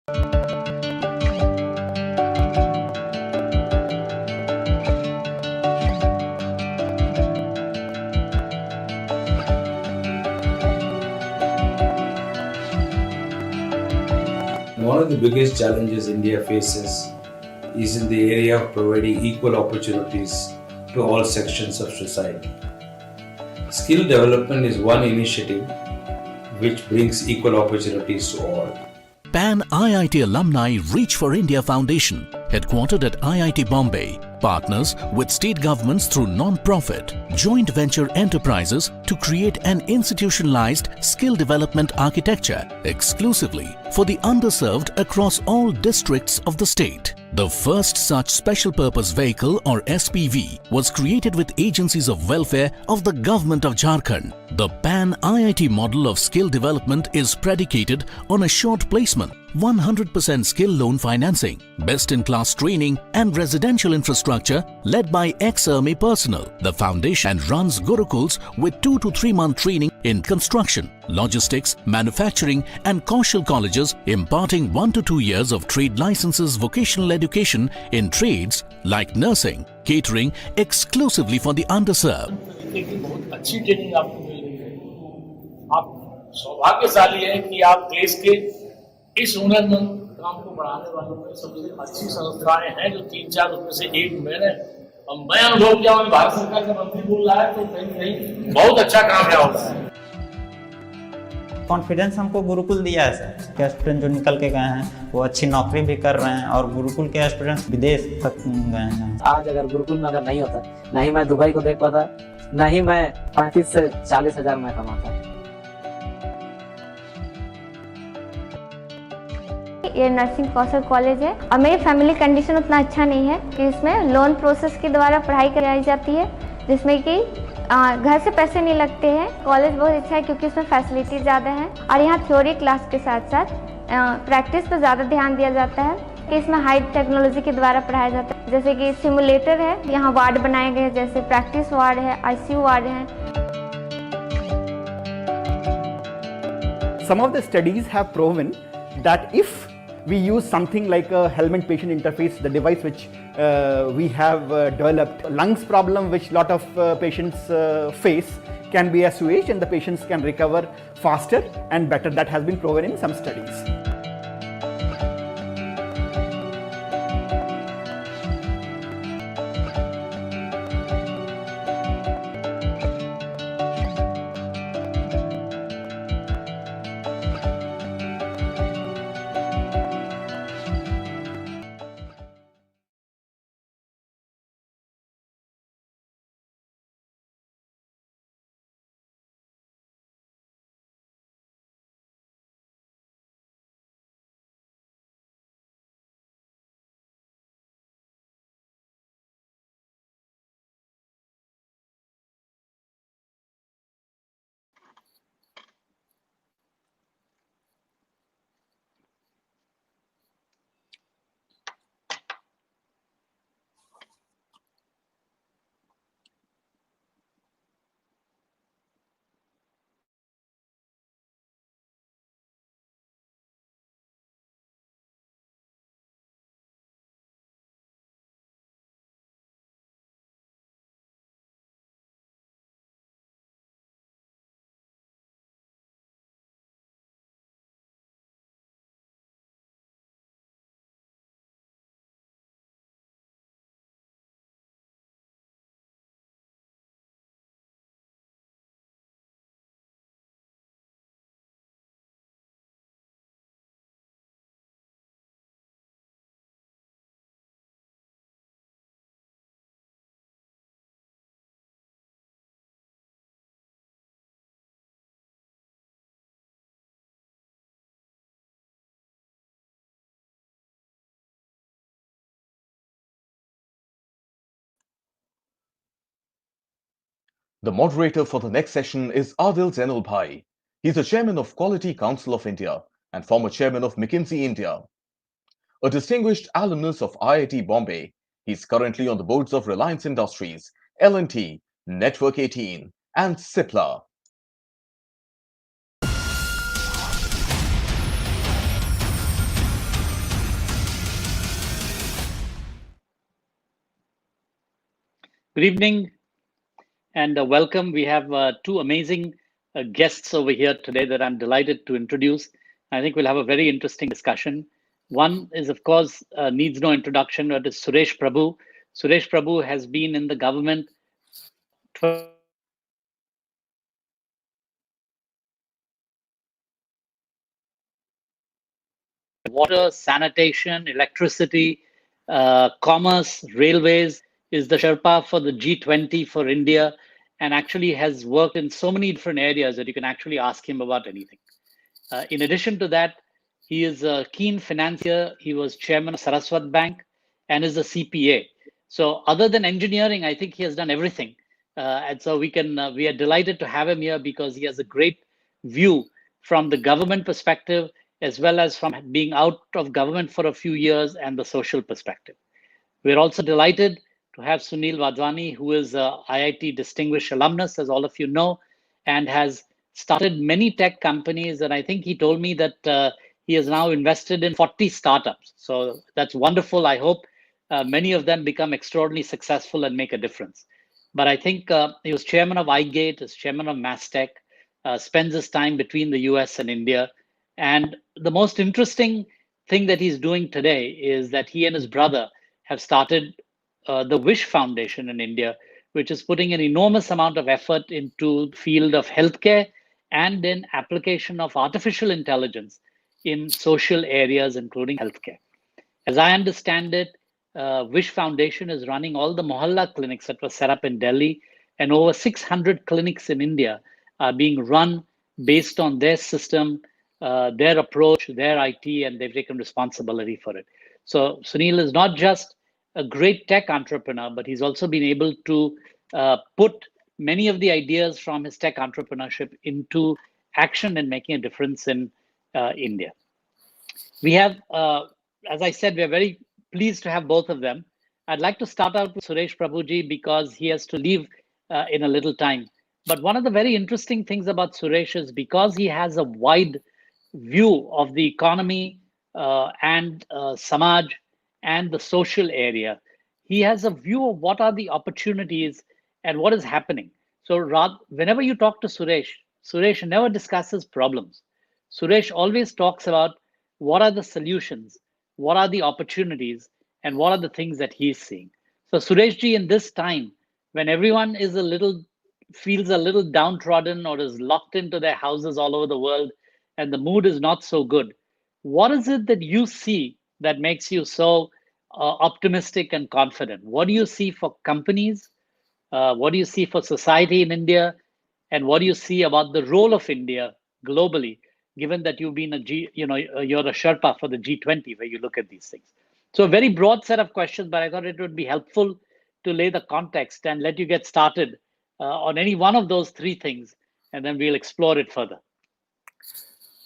One of the biggest challenges India faces is in the area of providing equal opportunities to all sections of society. Skill development is one initiative which brings equal opportunities to all. Pan-IIT Alumni Reach for India Foundation, headquartered at IIT Bombay, partners with state governments through non-profit, joint venture enterprises to create an institutionalized skill development architecture exclusively for the underserved across all districts of the state. The first such special purpose vehicle or SPV was created with agencies of welfare of the government of Jharkhand. The Pan-IIT model of skill development is predicated on assured placement, 100% skill loan financing, best-in-class training and residential infrastructure led by ex-army personnel. The foundation runs Gurukuls with 2 to 3 month training in construction, logistics, manufacturing and Kaushal colleges imparting 1 to 2 years of trade licenses, vocational education in trades like nursing, catering exclusively for the underserved. बहुत अच्छी training आपको मिल रही है। आप सौभाग्यशाली हैं कि आप देश के इस हुनरमंद काम को बढ़ाने वालों में सबसे अच्छी संस्थाएं हैं जो 3-4 उसमें से एक मैंने अनुभव किया। भारत सरकार का मंत्री बोल रहा है तो कहीं बहुत अच्छा काम है होगा। कॉन्फिडेंस हमको गुरुकुल दिया है सर के स्टूडेंट जो निकल के गए हैं वो अच्छी नौकरी भी कर रहे हैं और गुरुकुल के स्टूडेंट्स विदेश तक गए हैं। आज अगर गुरुकुल में अगर नहीं होता, ना ही मैं दुबई को देख पाता, ना ही मैं 35 से 40 हजार में कमाता। ये नर्सिंग कौशल कॉलेज है और मेरी फैमिली कंडीशन उतना अच्छा नहीं है कि इसमें लोन प्रोसेस के द्वारा पढ़ाई कराई जाती है जिसमें कि घर से पैसे नहीं लगते हैं। कॉलेज बहुत अच्छा है क्योंकि इसमें फैसिलिटी ज़्यादा है और यहाँ थ्योरी क्लास के साथ साथ प्रैक्टिस पर ज़्यादा ध्यान दिया जाता है कि इसमें हाई टेक्नोलॉजी के द्वारा पढ़ाया जाता है। जैसे कि सिमुलेटर है, यहाँ वार्ड बनाए गए जैसे प्रैक्टिस वार्ड है, ICU वार्ड है। Some of the studies have proven that if we use something like a helmet patient interface, the device which we have developed, lungs problem which lot of patients face can be assuaged and the patients can recover faster and better. That has been proven in some studies. The moderator for the next session is Adil Zainul Bhai. He is the chairman of Quality Council of India and former chairman of McKinsey India. A distinguished alumnus of IIT Bombay, he is currently on the boards of Reliance Industries, L&T, Network 18 and Cipla. Good evening and welcome. We have two amazing guests over here today that I'm delighted to introduce. I think we'll have a very interesting discussion. One is, of course, needs no introduction, but is Suresh Prabhu. Suresh Prabhu has been in the government water, sanitation, electricity, commerce, railways, is the Sherpa for the G20 for India, and actually has worked in so many different areas that you can actually ask him about anything. In addition to that, he is a keen financier. He was chairman of Saraswat Bank and is a CPA. So other than engineering, I think he has done everything. And so we are delighted to have him here because he has a great view from the government perspective, as well as from being out of government for a few years and the social perspective. We're also delighted to have Sunil Varjani, who is a IIT distinguished alumnus, as all of you know, and has started many tech companies. And I think he told me that he has now invested in 40 startups. So that's wonderful. I hope many of them become extraordinarily successful and make a difference. But I think he was chairman of iGate, is chairman of Mastech, spends his time between the US and India. And the most interesting thing that he's doing today is that he and his brother have started the Wish Foundation in India, which is putting an enormous amount of effort into the field of healthcare and in application of artificial intelligence in social areas, including healthcare. As I understand it, Wish Foundation is running all the Mohalla clinics that were set up in Delhi, and over 600 clinics in India are being run based on their system, their approach, their IT, and they've taken responsibility for it. So Sunil is not just a great tech entrepreneur, but he's also been able to put many of the ideas from his tech entrepreneurship into action and making a difference in India. We have, as I said, we're very pleased to have both of them. I'd like to start out with Suresh Prabhuji because he has to leave in a little time. But one of the very interesting things about Suresh is because he has a wide view of the economy and Samaj and the social area, he has a view of what are the opportunities and what is happening. So whenever you talk to Suresh, Suresh never discusses problems. Suresh always talks about what are the solutions, what are the opportunities, and what are the things that he's seeing. So Sureshji, in this time, when everyone is feels a little downtrodden or is locked into their houses all over the world, and the mood is not so good, what is it that you see that makes you so optimistic and confident? What do you see for companies? What do you see for society in India? And what do you see about the role of India globally, given that you've been you're a Sherpa for the G20, where you look at these things? So a very broad set of questions, but I thought it would be helpful to lay the context and let you get started on any one of those three things, and then we'll explore it further.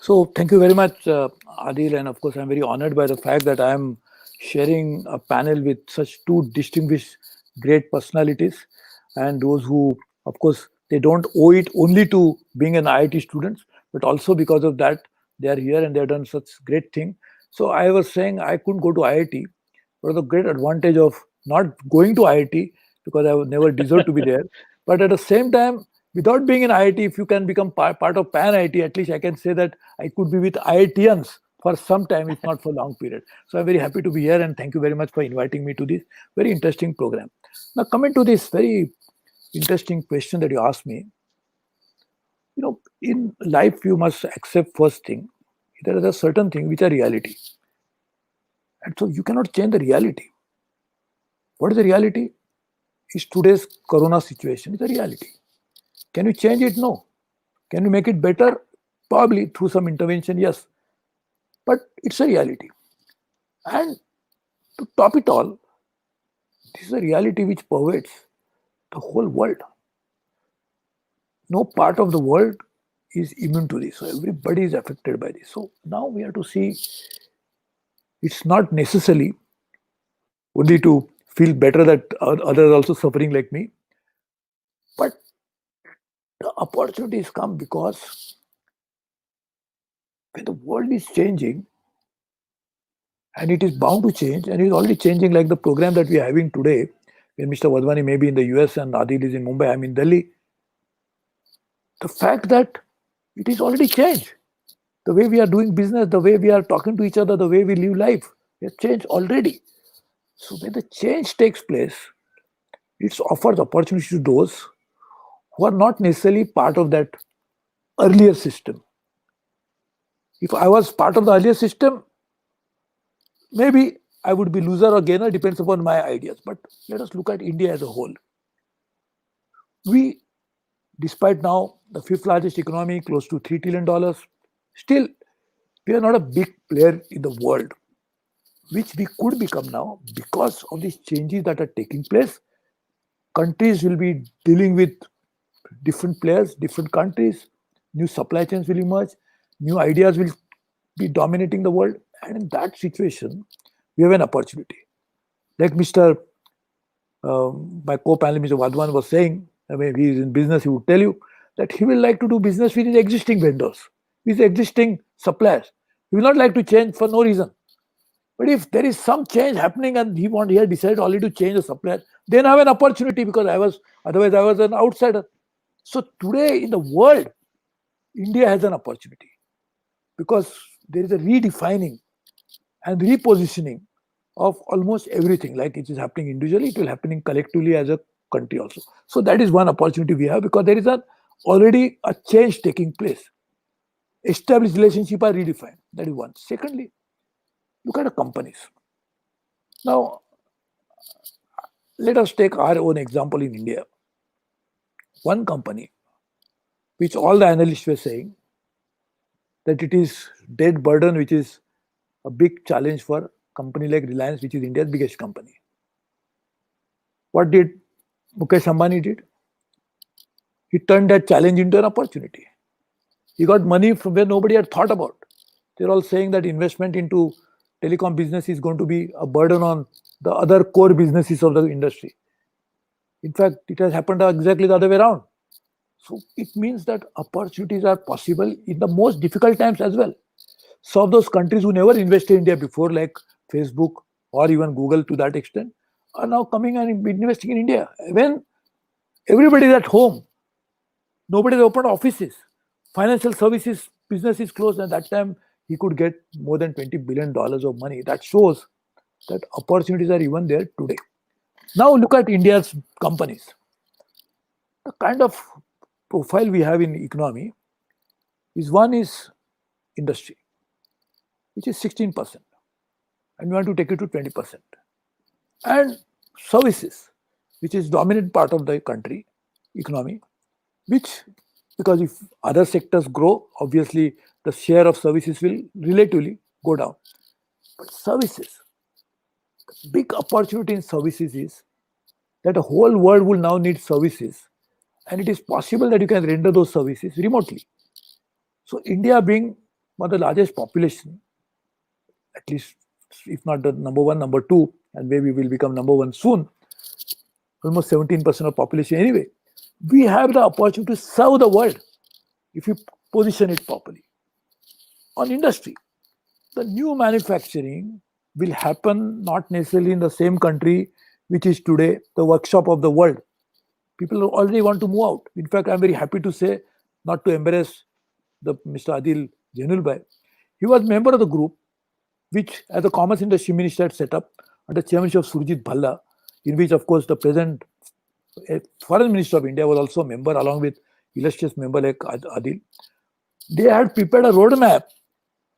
So thank you very much, Adil, and of course I'm very honored by the fact that I am sharing a panel with such two distinguished, great personalities, and those who, of course, they don't owe it only to being an IIT student, but also because of that they are here and they have done such great thing. So I was saying I couldn't go to IIT, but the great advantage of not going to IIT because I would never deserve to be there, but at the same time, without being in IIT, if you can become part of Pan-IIT, at least I can say that I could be with IITians for some time, if not for a long period. So I'm very happy to be here, and thank you very much for inviting me to this very interesting program. Now, coming to this very interesting question that you asked me, in life you must accept first thing, there is a certain thing which are reality. And so you cannot change the reality. What is the reality? Is today's corona situation is a reality. Can you change it? No. Can you make it better? Probably through some intervention, yes. But it's a reality. And to top it all, this is a reality which pervades the whole world. No part of the world is immune to this. So everybody is affected by this. So now we have to see it's not necessarily only to feel better that others are also suffering like me, but the opportunities come because when the world is changing, and it is bound to change, and it is already changing, like the program that we are having today, when Mr. Varjani may be in the US and Adil is in Mumbai, I'm in Delhi. The fact that it is already changed. The way we are doing business, the way we are talking to each other, the way we live life, it has changed already. So when the change takes place, it offers opportunity to those who are not necessarily part of that earlier system. If I was part of the earlier system, maybe I would be loser or gainer, depends upon my ideas. But let us look at India as a whole. We, despite now the fifth largest economy, close to $3 trillion, still we are not a big player in the world, which we could become now because of these changes that are taking place. Countries will be dealing with different players, different countries, new supply chains will emerge, new ideas will be dominating the world. And in that situation, we have an opportunity. Like my co-panelist, Mr. Varjani was saying, I mean, he is in business, he would tell you that he will like to do business with his existing vendors, with existing suppliers. He will not like to change for no reason. But if there is some change happening and he has decided already to change the supplier, then I have an opportunity because otherwise I was an outsider. So today in the world, India has an opportunity because there is a redefining and repositioning of almost everything. Like it is happening individually, it will happening collectively as a country also. So that is one opportunity we have because there is already a change taking place. Established relationships are redefined. That is one. Secondly, look at the companies. Now, let us take our own example in India. One company, which all the analysts were saying that it is debt burden, which is a big challenge for a company like Reliance, which is India's biggest company. What did Mukesh Ambani did? He turned that challenge into an opportunity. He got money from where nobody had thought about. They're all saying that investment into telecom business is going to be a burden on the other core businesses of the industry. In fact, it has happened exactly the other way around. So it means that opportunities are possible in the most difficult times as well. Some of those countries who never invested in India before, like Facebook or even Google to that extent, are now coming and investing in India. When everybody is at home, nobody has opened offices, financial services business is closed, and at that time he could get more than $20 billion of money. That shows that opportunities are even there today. Now look at India's companies. The kind of profile we have in economy is one is industry, which is 16%, and we want to take it to 20%. And services, which is dominant part of the country economy, which, because if other sectors grow, obviously the share of services will relatively go down. But services, the big opportunity in services is that the whole world will now need services, and it is possible that you can render those services remotely. So India being one of the largest population, at least if not the number one, number two, and maybe will become number one soon, almost 17% of population anyway, we have the opportunity to serve the world if you position it properly. On industry, the new manufacturing will happen not necessarily in the same country which is today the workshop of the world. People already want to move out. In fact, I'm very happy to say, not to embarrass Mr. Adil Janulbhai, he was member of the group which, as the Commerce Industry Minister, had set up under chairmanship of Surjit Bhalla, in which, of course, the present Foreign Minister of India was also a member, along with illustrious member like Adil. They had prepared a roadmap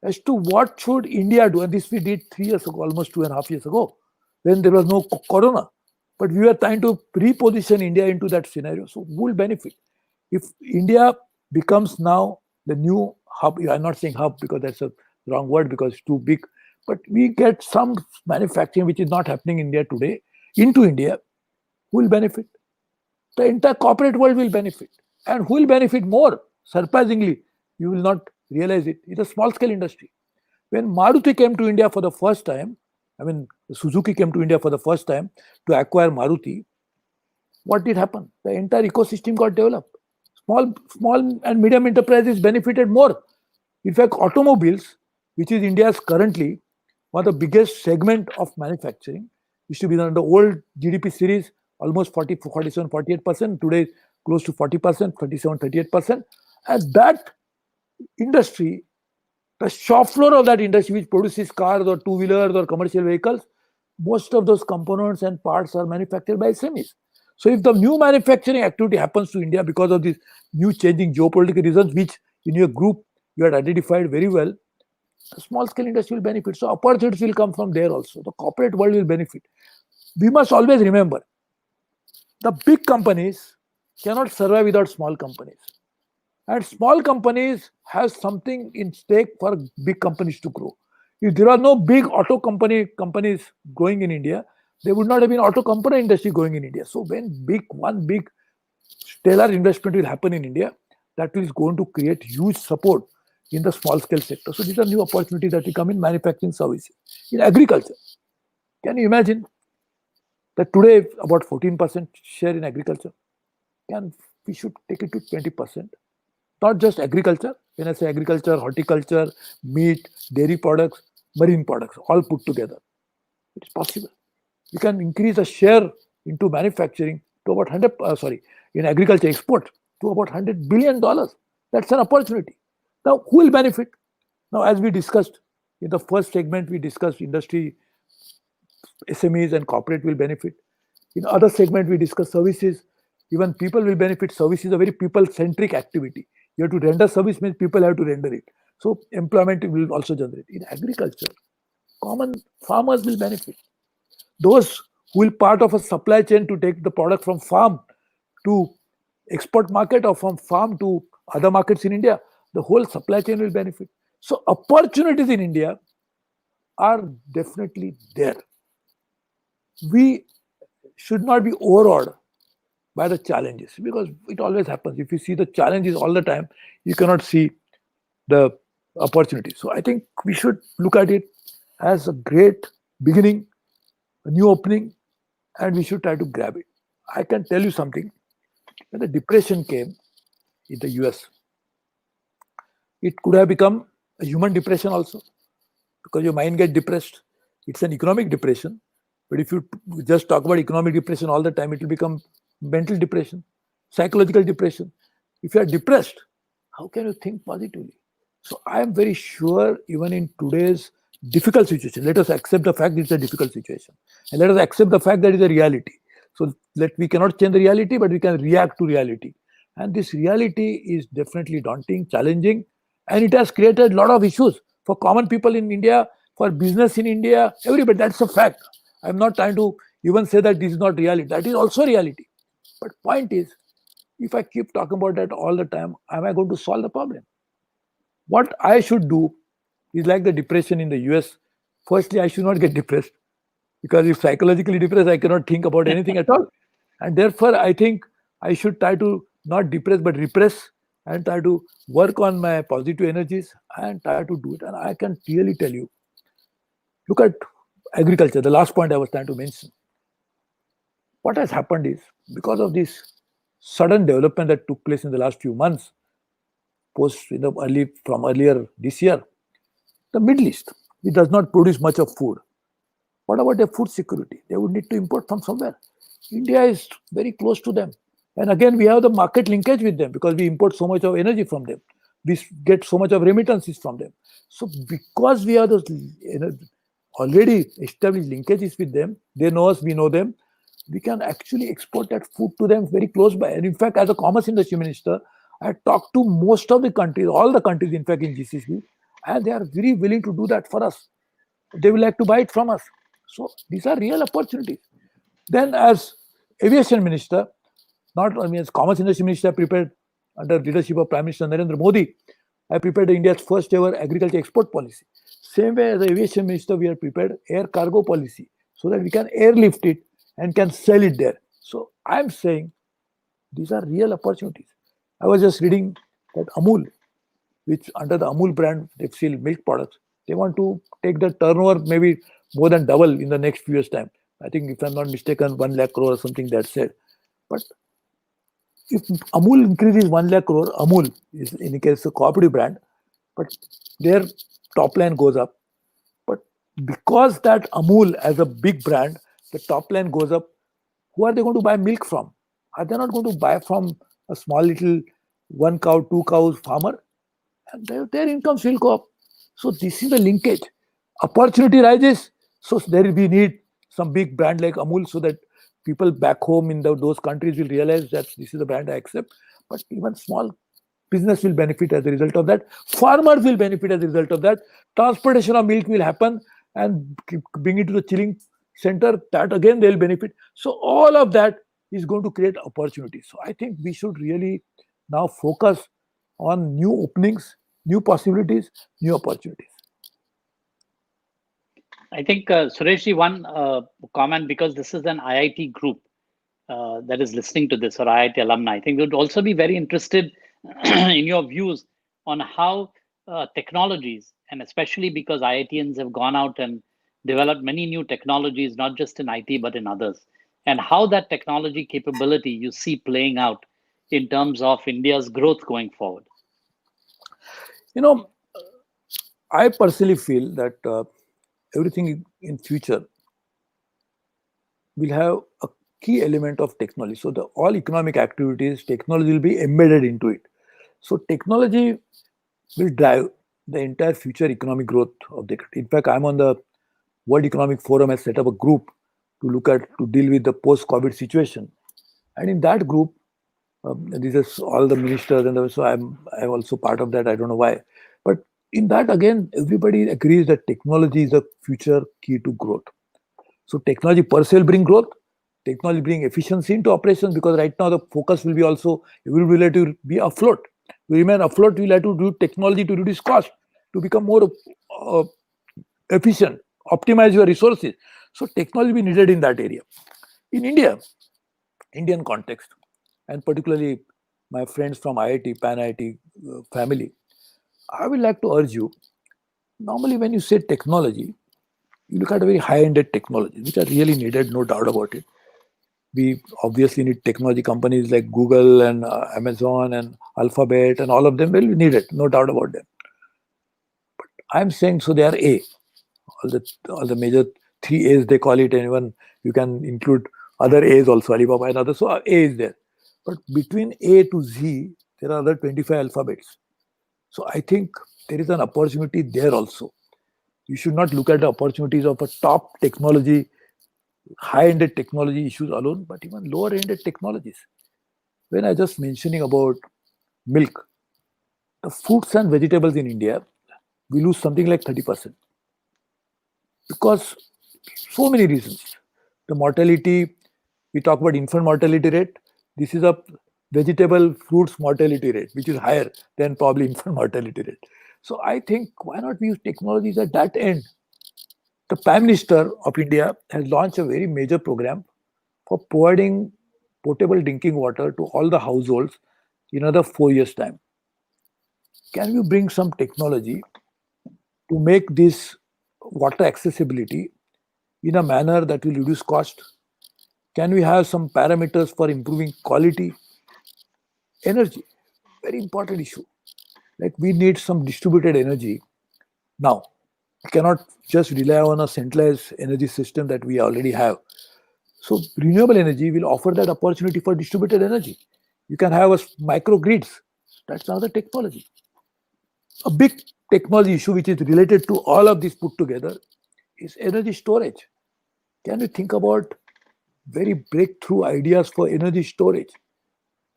as to what should India do, and this we did 3 years ago, almost 2.5 years ago, when there was no corona. But we were trying to reposition India into that scenario. So who will benefit? If India becomes now the new hub, I'm not saying hub because that's a wrong word because it's too big, but we get some manufacturing which is not happening in India today into India, who will benefit? The entire corporate world will benefit. And who will benefit more? Surprisingly, you will not realize it. It's a small scale industry. When Maruti came to India for the first time, Suzuki came to India for the first time to acquire Maruti, what did happen? The entire ecosystem got developed. Small and medium enterprises benefited more. In fact, automobiles, which is India's currently one of the biggest segment of manufacturing, used to be on the old GDP series almost 40, 47, 48%. Today, close to 40%, 37, 38%. And that industry, the shop floor of that industry which produces cars or two-wheelers or commercial vehicles, most of those components and parts are manufactured by SMEs. So if the new manufacturing activity happens to India because of these new changing geopolitical reasons, which in your group you had identified very well, the small scale industry will benefit. So opportunities will come from there also. The corporate world will benefit. We must always remember, the big companies cannot survive without small companies. And small companies have something in stake for big companies to grow. If there are no big auto companies growing in India, there would not have been auto component industry growing in India. So when one big stellar investment will happen in India, that is going to create huge support in the small scale sector. So these are new opportunities that will come in manufacturing services. In agriculture, can you imagine that today about 14% share in agriculture? We should take it to 20%. Not just agriculture. When I say agriculture, horticulture, meat, dairy products, marine products, all put together. It is possible. We can increase the share into manufacturing to about in agriculture export to about $100 billion. That's an opportunity. Now, who will benefit? Now, as we discussed in the first segment, we discussed industry, SMEs and corporate will benefit. In other segment, we discussed services. Even people will benefit. Service is a very people-centric activity. You have to render service, means people have to render it. So employment will also generate. In agriculture, common farmers will benefit. Those who will part of a supply chain to take the product from farm to export market or from farm to other markets in India, the whole supply chain will benefit. So opportunities in India are definitely there. We should not be overawed by the challenges, because it always happens. If you see the challenges all the time, you cannot see the opportunities. So I think we should look at it as a great beginning, a new opening, and we should try to grab it. I can tell you something. When the depression came in the US, it could have become a human depression also, because your mind gets depressed. It's an economic depression. But if you just talk about economic depression all the time, it will become mental depression, psychological depression. If you are depressed, how can you think positively? So I am very sure, even in today's difficult situation, let us accept the fact it's a difficult situation. And let us accept the fact that it's a reality. So we cannot change the reality, but we can react to reality. And this reality is definitely daunting, challenging, and it has created a lot of issues for common people in India, for business in India, everybody. That's a fact. I'm not trying to even say that this is not reality. That is also reality. But point is, if I keep talking about that all the time, am I going to solve the problem? What I should do is like the depression in the US. Firstly, I should not get depressed, because if psychologically depressed, I cannot think about anything at all. And therefore, I think I should try to not depress, but repress, and try to work on my positive energies and try to do it. And I can clearly tell you, look at agriculture, the last point I was trying to mention. What has happened is, because of this sudden development that took place in the last few months, from earlier this year, the Middle East, it does not produce much of food. What about their food security? They would need to import from somewhere. India is very close to them. And again, we have the market linkage with them, because we import so much of energy from them. We get so much of remittances from them. So because we have those already established linkages with them, they know us, we know them, we can actually export that food to them very close by. And in fact, as a commerce industry minister, I talked to most of the countries, all the countries in fact in GCC, and they are very willing to do that for us. They will like to buy it from us. So these are real opportunities. Then as aviation minister, not only as commerce industry minister, I prepared under leadership of Prime Minister Narendra Modi, I prepared India's first ever agriculture export policy. Same way as the aviation minister, we have prepared air cargo policy so that we can airlift it and can sell it there. So I'm saying these are real opportunities. I was just reading that Amul, which under the Amul brand, they sell milk products. They want to take the turnover maybe more than double in the next few years' time. I think, if I'm not mistaken, 1 lakh crore or something that said. But if Amul increases 1 lakh crore, Amul is in the case a cooperative brand, but their top line goes up. But because that Amul as a big brand, the top line goes up who are they going to buy milk from? Are they not going to buy from a small little 1 cow, 2 cows farmer? And their incomes will go up. So this is the linkage. Opportunity rises, so there will be need some big brand like Amul, so that people back home in those countries will realize that this is the brand I accept. But even small business will benefit as a result of that. Farmers will benefit as a result of that. Transportation of milk will happen and bring it to the chilling center. That again they will benefit. So all of that is going to create opportunities. So I think we should really now focus on new openings, new possibilities, new opportunities. I think, Sureshji, one comment, because this is an IIT group that is listening to this, or IIT alumni. I think we would also be very interested in your views on how technologies, and especially because IITians have gone out and developed many new technologies, not just in IT, but in others, and how that technology capability you see playing out in terms of India's growth going forward. You know, I personally feel that everything in future will have a key element of technology. So all economic activities, technology will be embedded into it. So technology will drive the entire future economic growth of the country. In fact, I'm on the World Economic Forum has set up a group to deal with the post-COVID situation, and in that group, this is all the ministers, and so I'm also part of that. I don't know why, but in that again, everybody agrees that technology is the future key to growth. So technology per se will bring growth. Technology bring efficiency into operations, because right now the focus will be also, we will have to be afloat. To remain afloat, we'll have to do technology to reduce cost, to become more efficient, optimize your resources. So technology will be needed in that area. In India, Indian context, and particularly my friends from IIT, Pan-IIT family, I would like to urge you, normally when you say technology, you look at a very high-ended technology, which are really needed, no doubt about it. We obviously need technology companies like Google and Amazon and Alphabet, and all of them will be needed, no doubt about them. But I'm saying, so they are A. All the major 3 A's they call it, and even you can include other A's also, Alibaba and others. So A is there. But between A to Z, there are other 25 alphabets. So I think there is an opportunity there also. You should not look at the opportunities of a top technology, high-ended technology issues alone, but even lower-ended technologies. When I just mentioning about milk, the fruits and vegetables in India, we lose something like 30%. Because so many reasons. The mortality, we talk about infant mortality rate. This is a vegetable fruits mortality rate, which is higher than probably infant mortality rate. So I think, why not we use technologies at that end? The Prime Minister of India has launched a very major program for providing potable drinking water to all the households in another 4 years' time. Can you bring some technology to make this water accessibility in a manner that will reduce cost? Can we have some parameters for improving quality? Energy, very important issue. Like, we need some distributed energy now. We cannot just rely on a centralized energy system that we already have. So renewable energy will offer that opportunity for distributed energy. You can have a microgrids. That's another technology. A big technology issue which is related to all of this put together is energy storage. Can we think about very breakthrough ideas for energy storage?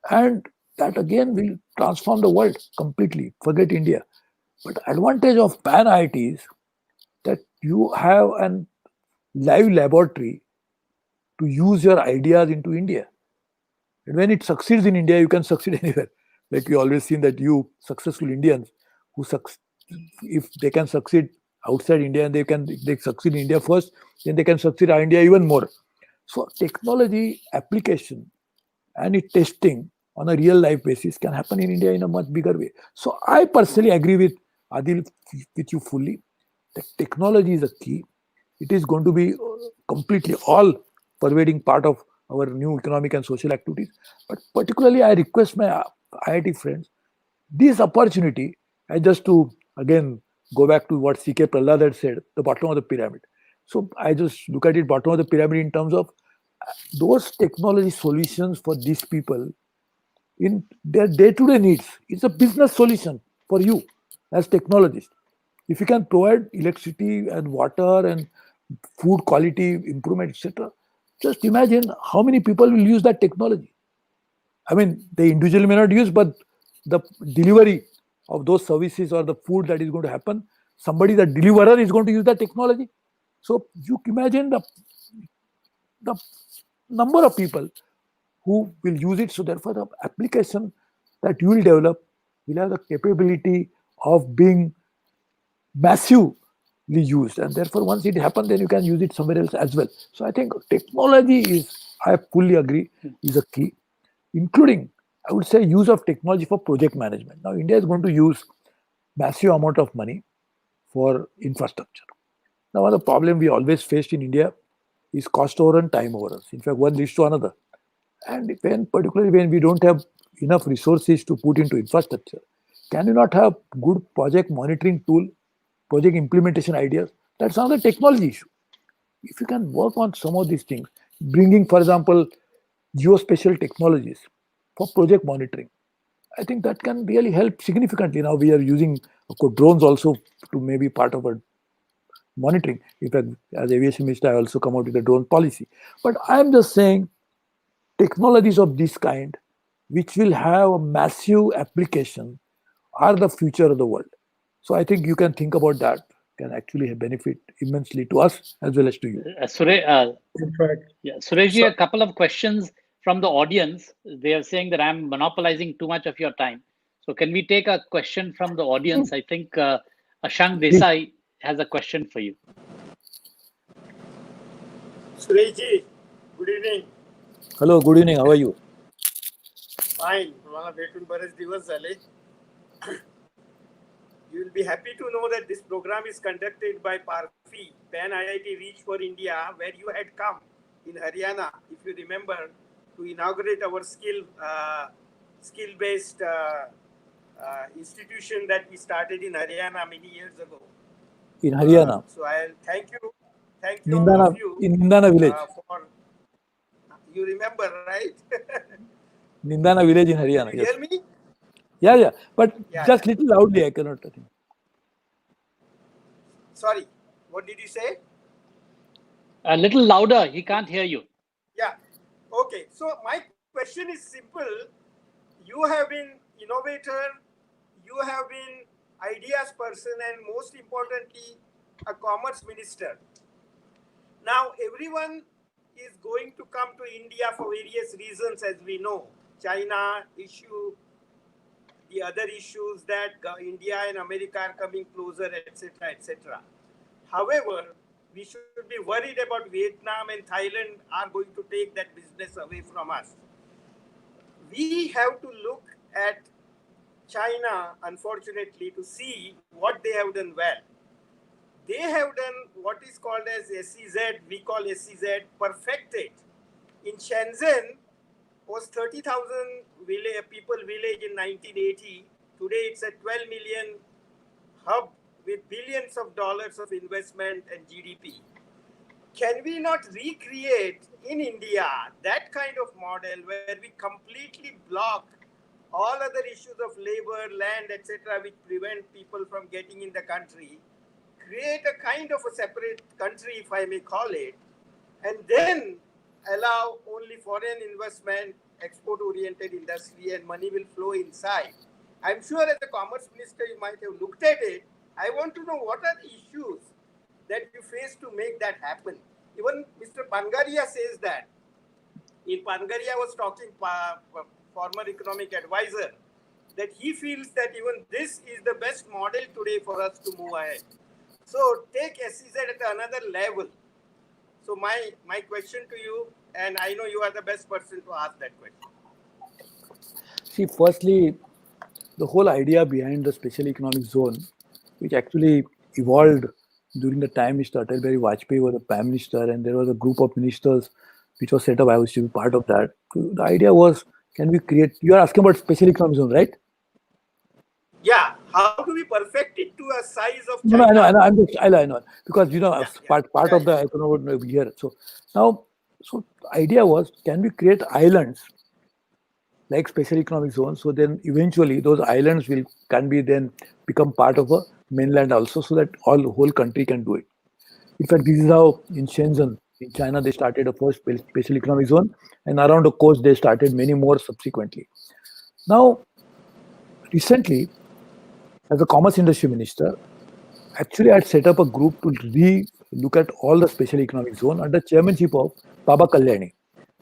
And that again will transform the world completely. Forget India. But the advantage of Pan-IIT is that you have a live laboratory to use your ideas into India. And when it succeeds in India, you can succeed anywhere. Like we always seen that you successful Indians who if they can succeed outside India, and they succeed in India first, then they can succeed in India even more. So technology application and its testing on a real life basis can happen in India in a much bigger way. So I personally agree with Adil, with you fully, that technology is a key. It is going to be completely all pervading part of our new economic and social activities. But particularly, I request my IIT friends, this opportunity, and just to again go back to what C.K. Prahlad had said, the bottom of the pyramid. So I just look at it bottom of the pyramid in terms of those technology solutions for these people in their day-to-day needs. It's a business solution for you as technologists. If you can provide electricity and water and food quality improvement, etc., just imagine how many people will use that technology. I mean, they individually may not use, but the delivery of those services or the food that is going to happen, somebody, the deliverer, is going to use that technology. So you imagine the number of people who will use it. So therefore, the application that you will develop will have the capability of being massively used, and therefore once it happens, then you can use it somewhere else as well. So I think technology is, I fully agree, is a key, including, I would say, use of technology for project management. Now India is going to use massive amount of money for infrastructure. Now one of the problem we always faced in India is cost overrun, time overruns. In fact, one leads to another. And particularly when we don't have enough resources to put into infrastructure, can you not have good project monitoring tool, project implementation ideas? That's another technology issue. If you can work on some of these things, bringing, for example, geospatial technologies for project monitoring, I think that can really help significantly. Now we are using, of course, drones also to maybe part of our monitoring. In fact, as aviation minister, I also come out with a drone policy. But I am just saying, technologies of this kind, which will have a massive application, are the future of the world. So I think you can think about that, can actually benefit immensely to us as well as to you. Sureshji, a couple of questions from the audience. They are saying that I'm monopolizing too much of your time. So can we take a question from the audience? I think Ashank Desai has a question for you. Sureshji, good evening. Hello, good evening. How are you? Fine. तुम्हाला भेटून बरेच दिवस झाले. You will be happy to know that this program is conducted by PARFI, Pan-IIT Reach for India, where you had come in Haryana, if you remember, to inaugurate our skill-based institution that we started in Haryana many years ago. In Haryana. So I'll thank you Nindana, all of you. in Nindana village. You remember, right? Nindana village in Haryana. Can you hear me? Yeah. But just little loudly, I cannot. Sorry, what did you say? A little louder, he can't hear you. Yeah, okay. So my question is simple. You have been innovator, you have been ideas person, and most importantly, a commerce minister. Now, everyone is going to come to India for various reasons, as we know. China issue, the other issues that India and America are coming closer, etc., etc. However, we should be worried about Vietnam and Thailand are going to take that business away from us. We have to look at China, unfortunately, to see what they have done well. They have done what is called as SEZ, we call SEZ perfected. In Shenzhen, was 30,000 people village in 1980. Today it's a 12 million hub with billions of dollars of investment and GDP. Can we not recreate in India that kind of model where we completely block all other issues of labor, land, etc., which prevent people from getting in the country, create a kind of a separate country, if I may call it, and then allow only foreign investment, export-oriented industry, and money will flow inside. I'm sure as a commerce minister, you might have looked at it. I want to know what are the issues that you face to make that happen. Even Mr. Pangaria says that. In Pangaria was talking, former economic advisor, that he feels that even this is the best model today for us to move ahead. So take SEZ at another level. So my question to you, and I know you are the best person to ask that question. See, firstly, the whole idea behind the special economic zone, which actually evolved during the time Mr. Atal Bihari Vajpayee was the Prime Minister, and there was a group of ministers which was set up. I was to be part of that. So the idea was, can we create, you are asking about special economic zone, right? Yeah, how do we perfect it to a size of China? No, I know, because part of the economic here. So now, So the idea was, can we create islands like special economic zones? So then eventually those islands can be then become part of a mainland also, so that whole country can do it. In fact, this is how in Shenzhen, in China, they started a first special economic zone, and around the coast they started many more subsequently. Now, recently, as a commerce industry minister, actually I had set up a group to look at all the special economic zone under chairmanship of Baba Kalyani,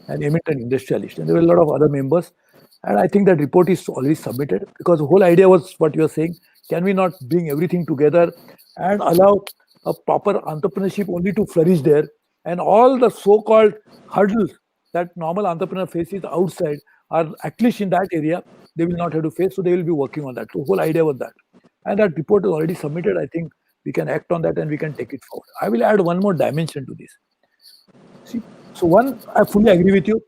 an eminent industrialist, and there were a lot of other members. And I think that report is already submitted, because the whole idea was what you are saying: can we not bring everything together and allow a proper entrepreneurship only to flourish there, and all the so-called hurdles that normal entrepreneur faces outside are at least in that area they will not have to face, so they will be working on that. So the whole idea was that, and that report is already submitted. I think we can act on that and we can take it forward. I will add one more dimension to this. See, so one, I fully agree with you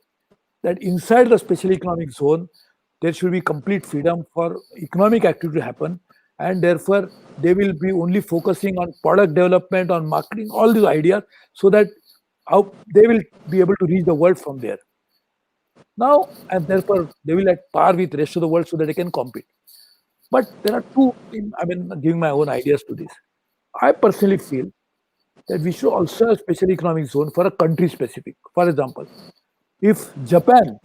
that inside the special economic zone, there should be complete freedom for economic activity to happen, and therefore they will be only focusing on product development, on marketing, all these ideas, so that how they will be able to reach the world from there. Now, and therefore they will at par with the rest of the world so that they can compete. But there are two, I mean, giving my own ideas to this. I personally feel that we should also have a special economic zone for a country specific. For example, if Japan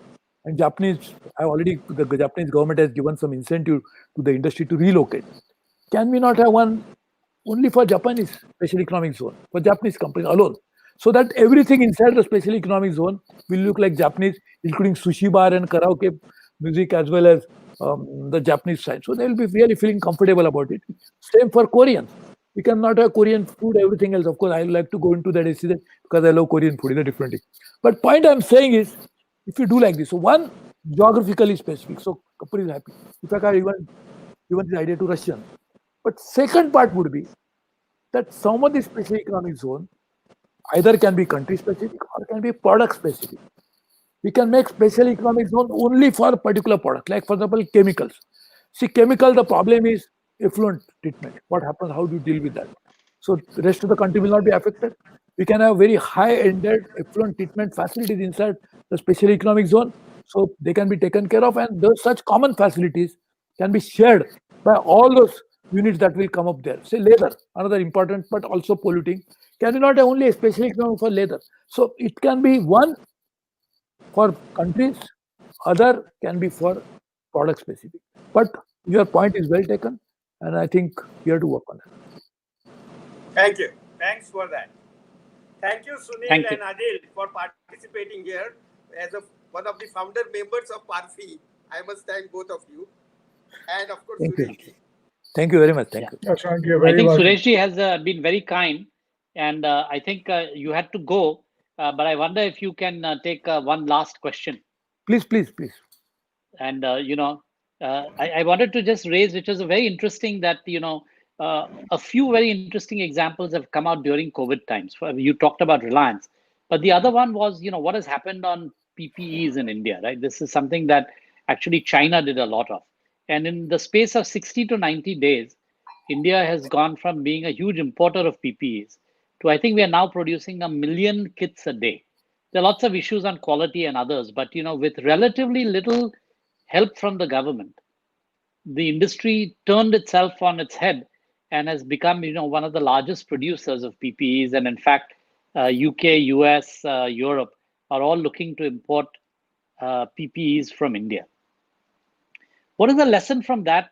and the Japanese government has given some incentive to the industry to relocate, can we not have one only for Japanese special economic zone, for Japanese companies alone? So that everything inside the special economic zone will look like Japanese, including sushi bar and karaoke music, as well as the Japanese side. So they will be really feeling comfortable about it. Same for Koreans. We cannot have Korean food, everything else. Of course, I like to go into that because I love Korean food in a different thing. But point I'm saying is, if you do like this, so one, geographically specific, so Kapur is happy. In fact, I even given this idea to Russian. But second part would be that some of the special economic zone either can be country specific or can be product specific. We can make special economic zone only for a particular product, like for example, chemicals. See, chemical, the problem is effluent treatment. What happens? How do you deal with that? So the rest of the country will not be affected. We can have very high-ended effluent treatment facilities inside the special economic zone, so they can be taken care of, and those such common facilities can be shared by all those units that will come up there. Say leather, another important but also polluting. Can you not have only a special economic for leather? So it can be one for countries, other can be for product specific. But your point is well taken, and I think we have to work on it. Thank you. Thanks for that. Thank you, Sunil Thank you. and Adil, for participating here. As one of the founder members of PARFI, I must thank both of you. And of course, Thank you. Suresh. Thank you very much. Thank you. Thank you. I Very think welcome. Sureshji has been very kind, and I think you had to go, but I wonder if you can take one last question. Please. And I wanted to just raise, which was a very interesting that a few very interesting examples have come out during COVID times. You talked about Reliance, but the other one was what has happened on PPEs in India, right? This is something that actually China did a lot of, and in the space of 60 to 90 days, India has gone from being a huge importer of PPEs to, I think we are now producing 1 million kits a day. There are lots of issues on quality and others, but with relatively little help from the government, the industry turned itself on its head and has become one of the largest producers of PPEs. And in fact, UK, US, Europe are all looking to import PPEs from India. What is the lesson from that?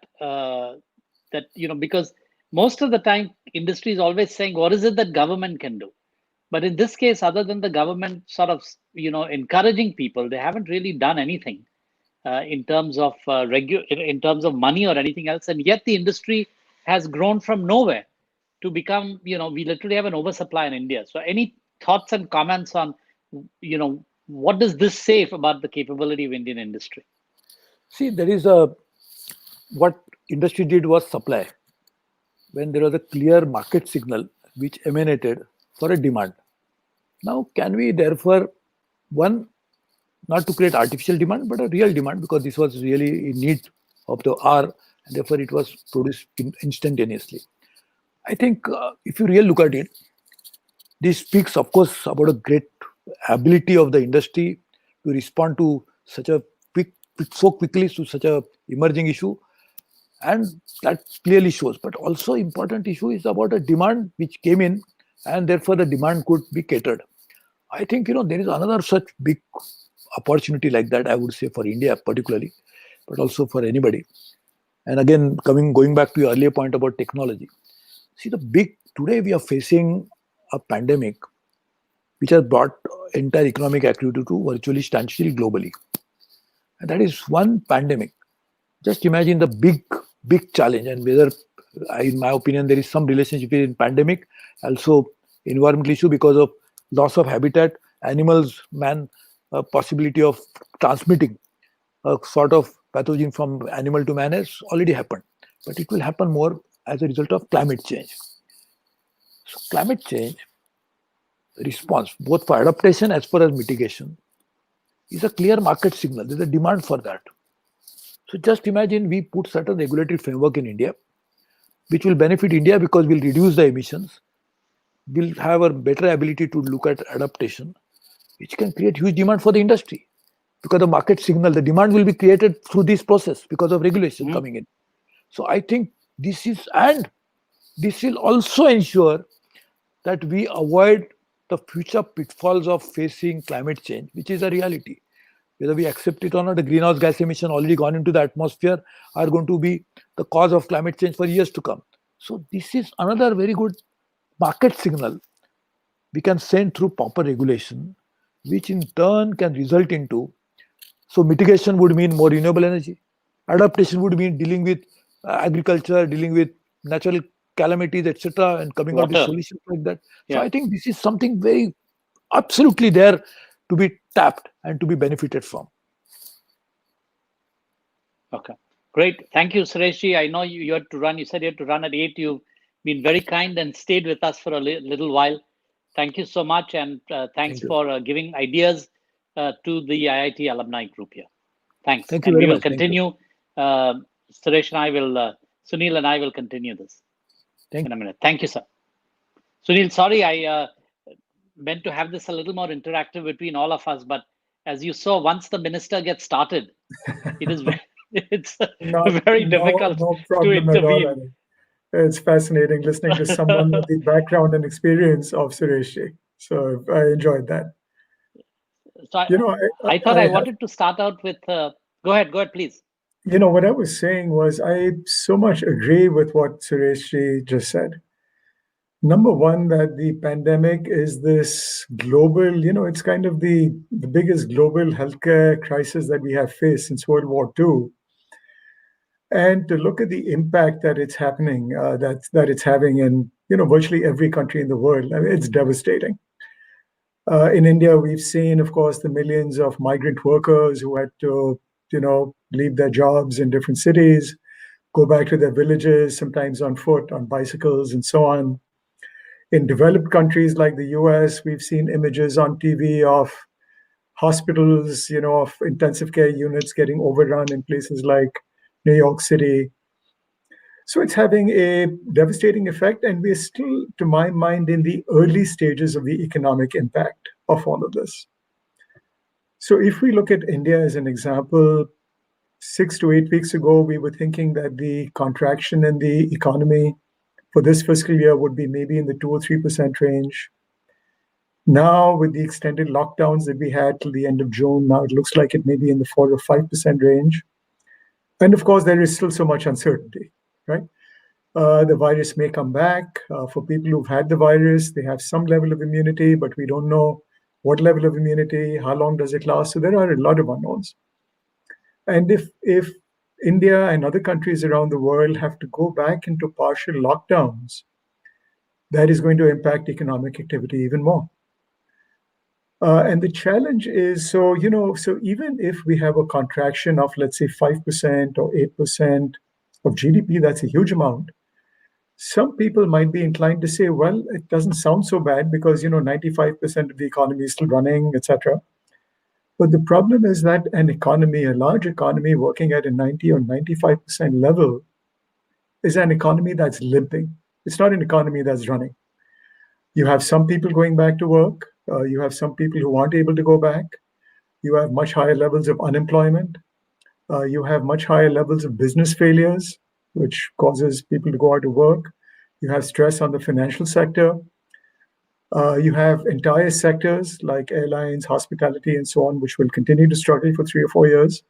Because most of the time industry is always saying, what is it that government can do? But in this case, other than the government sort of encouraging people, they haven't really done anything in terms of in terms of money or anything else. And yet the industry has grown from nowhere to become, we literally have an oversupply in India. So any thoughts and comments on, what does this say about the capability of Indian industry? See, there is what industry did was supply. When there was a clear market signal which emanated for a demand. Now, can we therefore, one, not to create artificial demand, but a real demand, because this was really in need of the hour, and therefore it was produced instantaneously. I think if you really look at it, this speaks, of course, about a great ability of the industry to respond to so quickly to such a emerging issue, and that clearly shows. But also important issue is about a demand which came in, and therefore the demand could be catered. I think there is another such big opportunity like that, I would say, for India particularly, but also for anybody. And again, going back to your earlier point about technology. See, today we are facing a pandemic which has brought entire economic activity to virtually standstill globally. And that is one pandemic. Just imagine the big challenge, and whether, in my opinion, there is some relationship in pandemic, also environmental issue because of loss of habitat, animals, man, possibility of transmitting a sort of pathogen from animal to man has already happened. But it will happen more as a result of climate change. So climate change response, both for adaptation as well as mitigation, is a clear market signal. There's a demand for that. So just imagine we put certain regulatory framework in India, which will benefit India because we'll reduce the emissions, we'll have a better ability to look at adaptation, which can create huge demand for the industry. Because the market signal, the demand will be created through this process because of regulation coming in. So I think this will also ensure that we avoid the future pitfalls of facing climate change, which is a reality. Whether we accept it or not, the greenhouse gas emission already gone into the atmosphere are going to be the cause of climate change for years to come. So this is another very good market signal we can send through proper regulation, which in turn can result into, so mitigation would mean more renewable energy. Adaptation would mean dealing with agriculture, dealing with natural calamities, etc., and coming out with solutions like that. Yeah. So I think this is something very absolutely there to be tapped and to be benefited from. Okay, great. Thank you, Sureshji. I know you had to run. You said you had to run at 8. You've been very kind and stayed with us for a little while. Thank you so much, and thanks for giving ideas to the IIT alumni group here. Thanks. Thank you and very we will much. continue. Suresh and I will, Sunil and I will continue this in a minute. Thank you, sir. Sunil, sorry, I meant to have this a little more interactive between all of us, but as you saw, once the minister gets started, it is very difficult to intervene. It's fascinating listening to someone with the background and experience of Suresh. So I enjoyed that. So I thought I wanted to start out with, go ahead, please. What I was saying was I so much agree with what Suresh just said. Number one, that the pandemic is this global, it's kind of the biggest global healthcare crisis that we have faced since World War II. And to look at the impact that it's happening, that it's having in, virtually every country in the world, I mean, it's devastating. In India, we've seen, of course, the millions of migrant workers who had to, leave their jobs in different cities, go back to their villages, sometimes on foot, on bicycles, and so on. In developed countries like the US, we've seen images on TV of hospitals, of intensive care units getting overrun in places like New York City. So it's having a devastating effect, and we're still, to my mind, in the early stages of the economic impact of all of this. So if we look at India as an example, 6 to 8 weeks ago, we were thinking that the contraction in the economy for this fiscal year would be maybe in the 2 or 3% range. Now, with the extended lockdowns that we had till the end of June, now it looks like it may be in the 4 or 5% range. And of course, there is still so much uncertainty, right? The virus may come back. For people who've had the virus, they have some level of immunity, but we don't know what level of immunity, how long does it last? So there are a lot of unknowns. And if India and other countries around the world have to go back into partial lockdowns, that is going to impact economic activity even more. And the challenge is, so even if we have a contraction of, let's say, 5% or 8% of GDP, that's a huge amount. Some people might be inclined to say, well, it doesn't sound so bad because, 95% of the economy is still running, etc. But the problem is that an economy, a large economy working at a 90 or 95% level, is an economy that's limping. It's not an economy that's running. You have some people going back to work, You have some people who aren't able to go back. You have much higher levels of unemployment. You have much higher levels of business failures, which causes people to go out to work. You have stress on the financial sector. You have entire sectors like airlines, hospitality, and so on, which will continue to struggle for 3 or 4 years.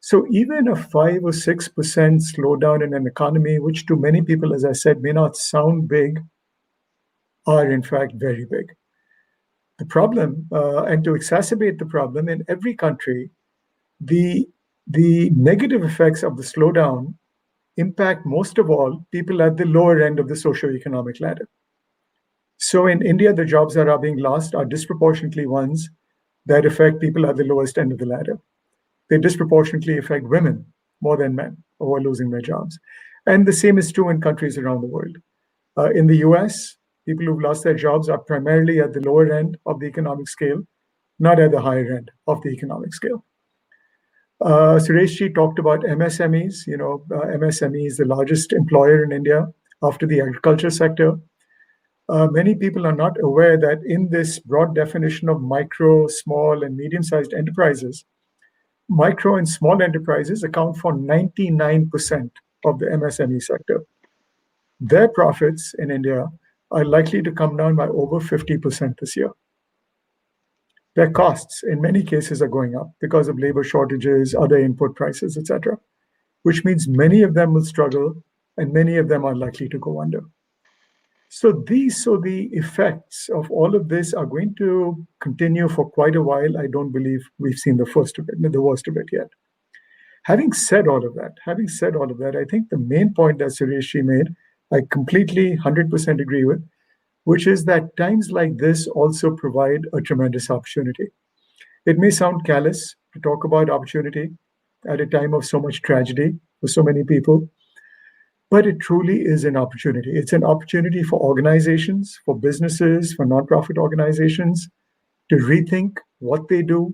So even a 5 or 6% slowdown in an economy, which to many people, as I said, may not sound big, are in fact very big. The problem, and to exacerbate the problem, in every country, the negative effects of the slowdown impact most of all people at the lower end of the socioeconomic ladder. So in India, the jobs that are being lost are disproportionately ones that affect people at the lowest end of the ladder. They disproportionately affect women more than men who are losing their jobs. And the same is true in countries around the world. In the US, people who've lost their jobs are primarily at the lower end of the economic scale, not at the higher end of the economic scale. Suresh talked about MSMEs. MSME is the largest employer in India after the agriculture sector. Many people are not aware that in this broad definition of micro, small, and medium-sized enterprises, micro and small enterprises account for 99% of the MSME sector. Their profits in India are likely to come down by over 50% this year. Their costs, in many cases, are going up because of labor shortages, other input prices, etc., which means many of them will struggle and many of them are likely to go under. So the effects of all of this are going to continue for quite a while. I don't believe we've seen the worst of it yet. Having said all of that, I think the main point that Suresh made, I completely 100% agree with, which is that times like this also provide a tremendous opportunity. It may sound callous to talk about opportunity at a time of so much tragedy for so many people, but it truly is an opportunity. It's an opportunity for organizations, for businesses, for nonprofit organizations to rethink what they do,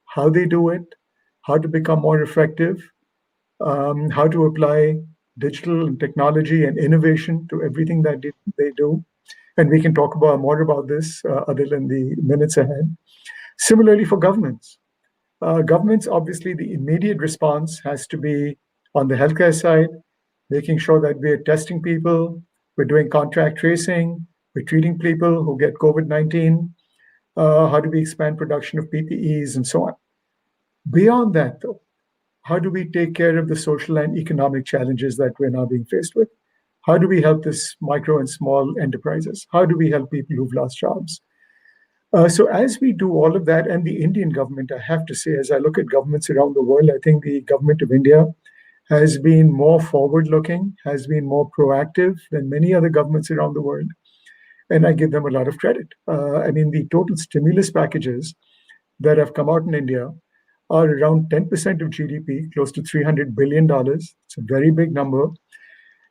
how they do it, how to become more effective, how to apply digital and technology and innovation to everything that they do. And we can talk more about this other than the minutes ahead. Similarly for governments. Governments, obviously, the immediate response has to be on the healthcare side, making sure that we're testing people, we're doing contact tracing, we're treating people who get COVID-19, how do we expand production of PPEs and so on. Beyond that, though, how do we take care of the social and economic challenges that we're now being faced with? How do we help this micro and small enterprises? How do we help people who've lost jobs? So as we do all of that, and the Indian government, I have to say, as I look at governments around the world, I think the government of India has been more forward-looking, has been more proactive than many other governments around the world. And I give them a lot of credit. The total stimulus packages that have come out in India are around 10% of GDP, close to $300 billion. It's a very big number.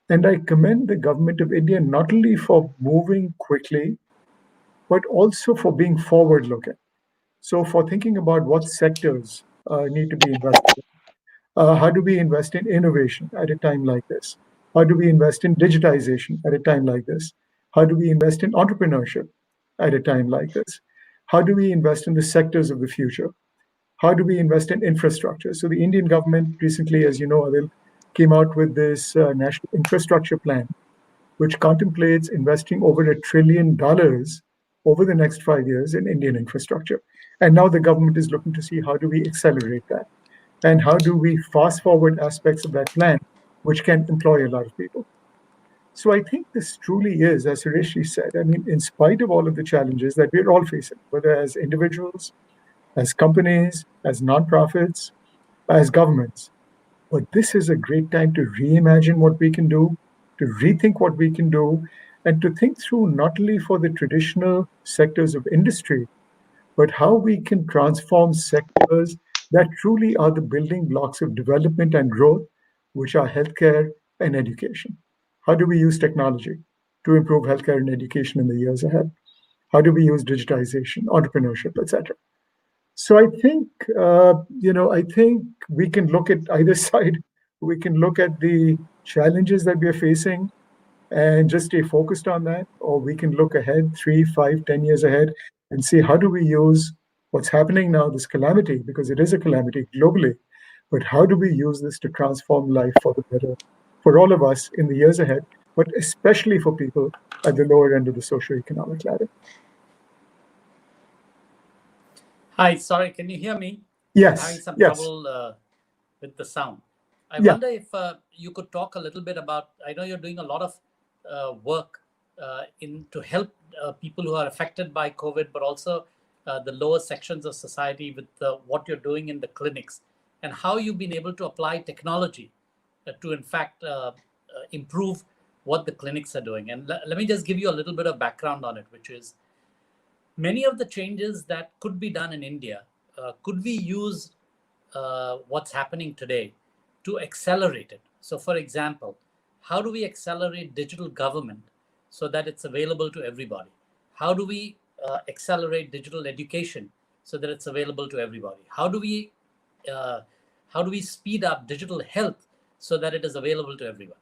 And I commend the government of India not only for moving quickly, but also for being forward-looking. So for thinking about what sectors need to be invested in. How do we invest in innovation at a time like this? How do we invest in digitization at a time like this? How do we invest in entrepreneurship at a time like this? How do we invest in the sectors of the future? How do we invest in infrastructure? So the Indian government recently, as you know, Adil, came out with this national infrastructure plan, which contemplates investing over $1 trillion over the next 5 years in Indian infrastructure. And now the government is looking to see how do we accelerate that? And how do we fast forward aspects of that plan, which can employ a lot of people? So I think this truly is, as Suresh said, in spite of all of the challenges that we're all facing, whether as individuals, as companies, as nonprofits, as governments, but this is a great time to reimagine what we can do, to rethink what we can do, and to think through not only for the traditional sectors of industry, but how we can transform sectors that truly are the building blocks of development and growth, which are healthcare and education. How do we use technology to improve healthcare and education in the years ahead? How do we use digitization, entrepreneurship, etc.? So I think, I think we can look at either side. We can look at the challenges that we are facing and just stay focused on that, or we can look ahead 3, 5, 10 years ahead and see how do we use what's happening now, this calamity, because it is a calamity globally, but how do we use this to transform life for the better for all of us in the years ahead, but especially for people at the lower end of the socioeconomic ladder. Hi, sorry, can you hear me? Yes. I'm having some yes. trouble with the sound. I Yeah. wonder if you could talk a little bit about, I know you're doing a lot of work to help people who are affected by COVID, but also the lower sections of society with what you're doing in the clinics, and how you've been able to apply technology to, in fact, improve what the clinics are doing. And let me just give you a little bit of background on it, which is many of the changes that could be done in India, could we use what's happening today to accelerate it? So for example, how do we accelerate digital government so that it's available to everybody? How do we accelerate digital education so that it's available to everybody? How do we speed up digital health so that it is available to everyone?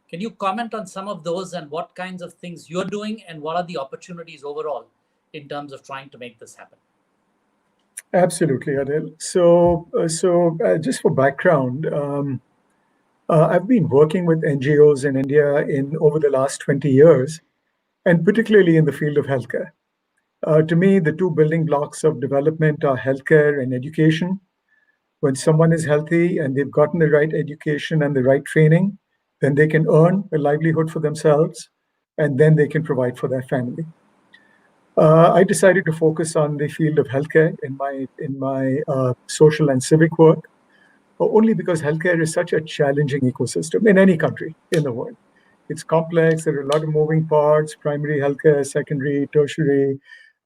Can you comment on some of those and what kinds of things you're doing and what are the opportunities overall in terms of trying to make this happen? Absolutely, Adil. So just for background, I've been working with NGOs in India over the last 20 years, and particularly in the field of healthcare. To me, the two building blocks of development are healthcare and education. When someone is healthy and they've gotten the right education and the right training, then they can earn a livelihood for themselves, and then they can provide for their family. I decided to focus on the field of healthcare in my social and civic work, only because healthcare is such a challenging ecosystem in any country in the world. It's complex. There are a lot of moving parts: primary healthcare, secondary, tertiary.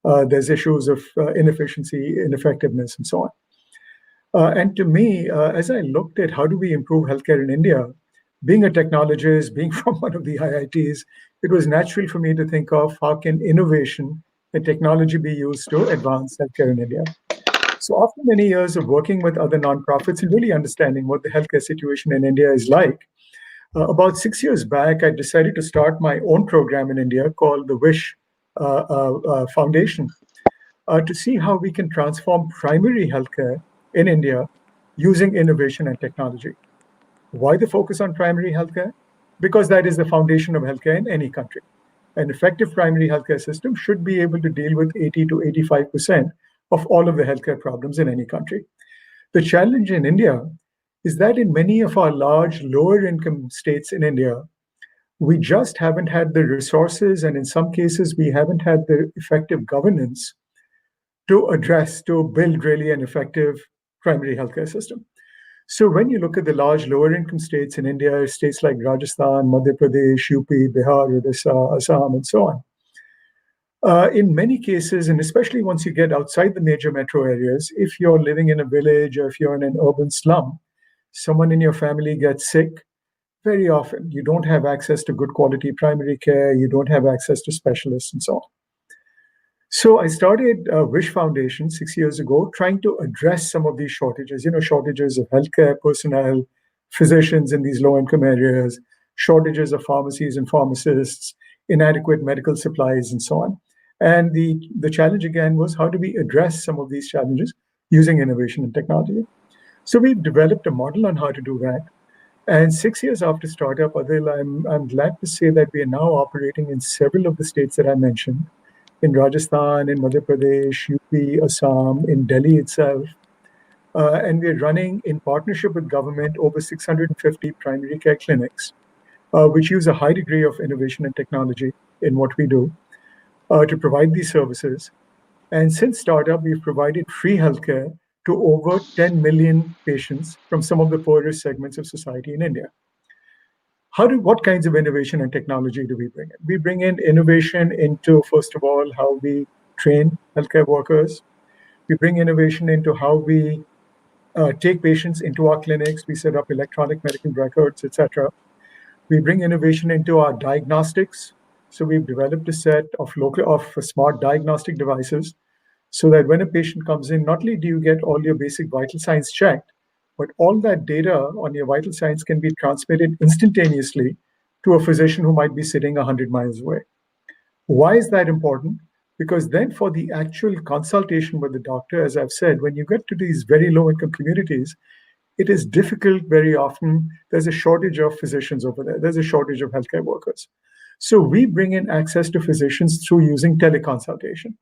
There's issues of inefficiency, ineffectiveness, and so on. And to me, as I looked at how do we improve healthcare in India, being a technologist, being from one of the IITs, it was natural for me to think of how can innovation and technology be used to advance healthcare in India. So after many years of working with other nonprofits and really understanding what the healthcare situation in India is like, about 6 years back, I decided to start my own program in India called the WISH Foundation to see how we can transform primary healthcare in India using innovation and technology. Why the focus on primary healthcare? Because that is the foundation of healthcare in any country. An effective primary healthcare system should be able to deal with 80 to 85% of all of the healthcare problems in any country. The challenge in India is that in many of our large lower income states in India, we just haven't had the resources, and in some cases, we haven't had the effective governance to build really an effective primary healthcare system. So when you look at the large lower income states in India, states like Rajasthan, Madhya Pradesh, UP, Bihar, Odisha, Assam, and so on, in many cases, and especially once you get outside the major metro areas, if you're living in a village or if you're in an urban slum, someone in your family gets sick, very often you don't have access to good quality primary care, you don't have access to specialists, and so on. So I started WISH Foundation 6 years ago, trying to address some of these shortages, shortages of healthcare personnel, physicians in these low-income areas, shortages of pharmacies and pharmacists, inadequate medical supplies, and so on. And the challenge again was how do we address some of these challenges using innovation and technology? So we've developed a model on how to do that. And 6 years after startup, Adil, I'm glad to say that we are now operating in several of the states that I mentioned, in Rajasthan, in Madhya Pradesh, UP, Assam, in Delhi itself. And we're running in partnership with government over 650 primary care clinics, which use a high degree of innovation and technology in what we do to provide these services. And since startup, we've provided free healthcare to over 10 million patients from some of the poorest segments of society in India. What kinds of innovation and technology do we bring in? We bring in innovation into, first of all, how we train healthcare workers. We bring innovation into how we take patients into our clinics. We set up electronic medical records, etc. We bring innovation into our diagnostics. So we've developed a set of smart diagnostic devices so that when a patient comes in, not only do you get all your basic vital signs checked, but all that data on your vital signs can be transmitted instantaneously to a physician who might be sitting 100 miles away. Why is that important? Because then for the actual consultation with the doctor, as I've said, when you get to these very low income communities, it is difficult very often. There's a shortage of physicians over there. There's a shortage of healthcare workers. So we bring in access to physicians through using teleconsultation.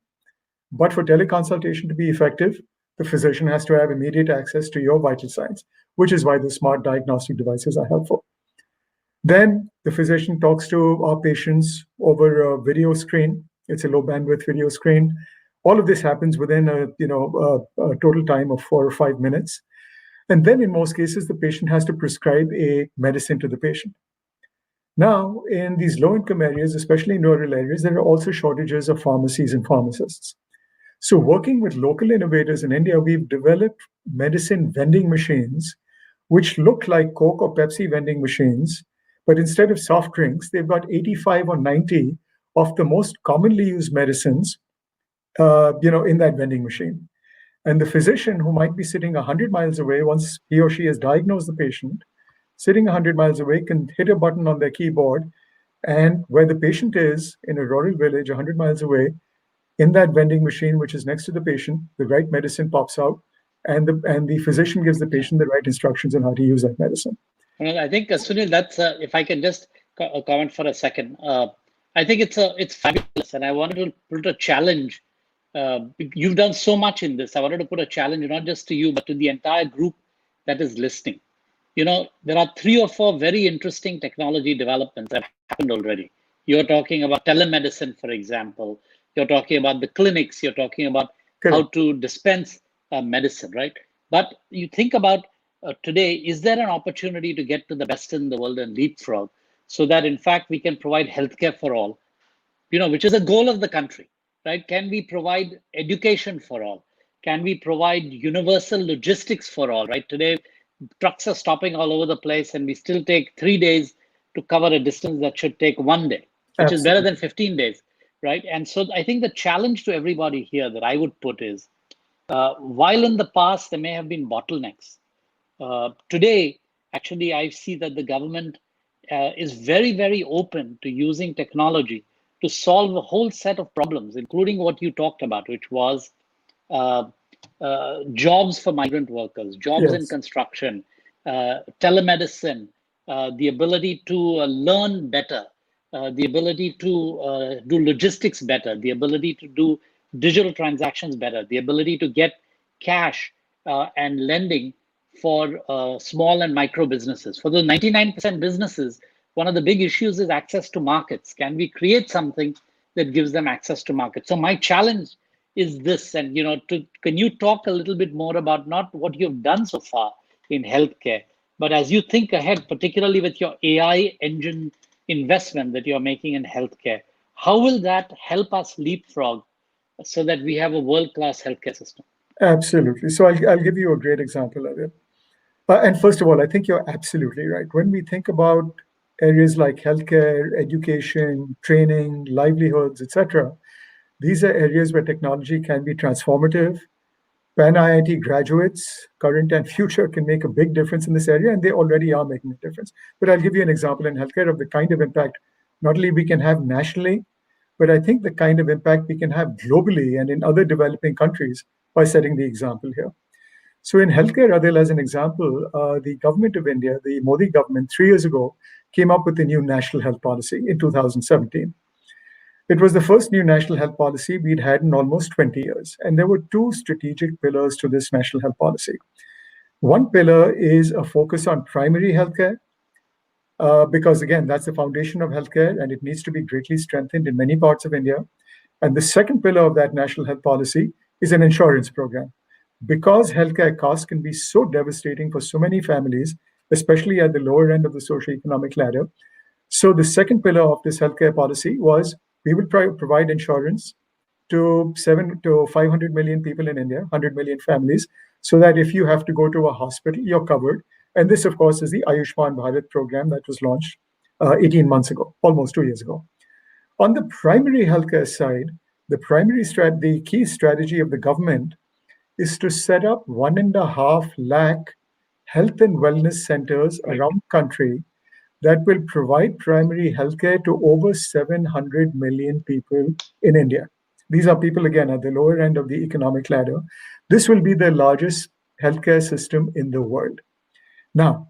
But for teleconsultation to be effective, the physician has to have immediate access to your vital signs, which is why the smart diagnostic devices are helpful. Then the physician talks to our patients over a video screen. It's a low bandwidth video screen. All of this happens within a total time of 4 or 5 minutes. And then in most cases, the patient has to prescribe a medicine to the patient. Now, in these low-income areas, especially in rural areas, there are also shortages of pharmacies and pharmacists. So working with local innovators in India, we've developed medicine vending machines, which look like Coke or Pepsi vending machines, but instead of soft drinks, they've got 85 or 90 of the most commonly used medicines, in that vending machine. And the physician who might be sitting 100 miles away, once he or she has diagnosed the patient, sitting 100 miles away can hit a button on their keyboard, and where the patient is in a rural village 100 miles away, in that vending machine, which is next to the patient, the right medicine pops out, and the physician gives the patient the right instructions on how to use that medicine. Well, I think, Sunil, that's if I can just comment for a second. I think it's fabulous, and I wanted to put a challenge. You've done so much in this. I wanted to put a challenge not just to you, but to the entire group that is listening. There are 3 or 4 very interesting technology developments that have happened already. You're talking about telemedicine, for example. You're talking about the clinics. You're talking about how to dispense medicine, right? But you think about today, is there an opportunity to get to the best in the world and leapfrog so that, in fact, we can provide healthcare for all, which is a goal of the country, right? Can we provide education for all? Can we provide universal logistics for all, right? Today, trucks are stopping all over the place, and we still take 3 days to cover a distance that should take 1 day, which is better than 15 days, right? And so I think the challenge to everybody here that I would put is, while in the past there may have been bottlenecks, today, actually, I see that the government is very, very open to using technology to solve a whole set of problems, including what you talked about, which was jobs for migrant workers, jobs in construction, telemedicine, the ability to learn better, the ability to do logistics better, the ability to do digital transactions better, the ability to get cash and lending for small and micro businesses. For the 99% businesses, one of the big issues is access to markets. Can we create something that gives them access to markets? So my challenge is this, and can you talk a little bit more about not what you've done so far in healthcare, but as you think ahead, particularly with your AI engine investment that you're making in healthcare, how will that help us leapfrog so that we have a world-class healthcare system? Absolutely. So I'll give you a great example of it. And first of all, I think you're absolutely right. When we think about areas like healthcare, education, training, livelihoods, etc., these are areas where technology can be transformative. Pan-IIT graduates, current and future, can make a big difference in this area, and they already are making a difference. But I'll give you an example in healthcare of the kind of impact not only we can have nationally, but I think the kind of impact we can have globally and in other developing countries by setting the example here. So in healthcare, Adil, as an example, the government of India, the Modi government, 3 years ago, came up with a new national health policy in 2017. It was the first new national health policy we'd had in almost 20 years. And there were 2 strategic pillars to this national health policy. One pillar is a focus on primary healthcare, because again, that's the foundation of healthcare and it needs to be greatly strengthened in many parts of India. And the second pillar of that national health policy is an insurance program. Because healthcare costs can be so devastating for so many families, especially at the lower end of the socioeconomic ladder. So the second pillar of this healthcare policy was we will provide insurance to 700 to 500 million people in India, 100 million families, so that if you have to go to a hospital, you're covered. And this, of course, is the Ayushman Bharat program that was launched 18 months ago, almost 2 years ago. On the primary healthcare side, the key strategy of the government is to set up 1.5 lakh health and wellness centers around the country that will provide primary healthcare to over 700 million people in India. These are people, again, at the lower end of the economic ladder. This will be the largest healthcare system in the world. Now,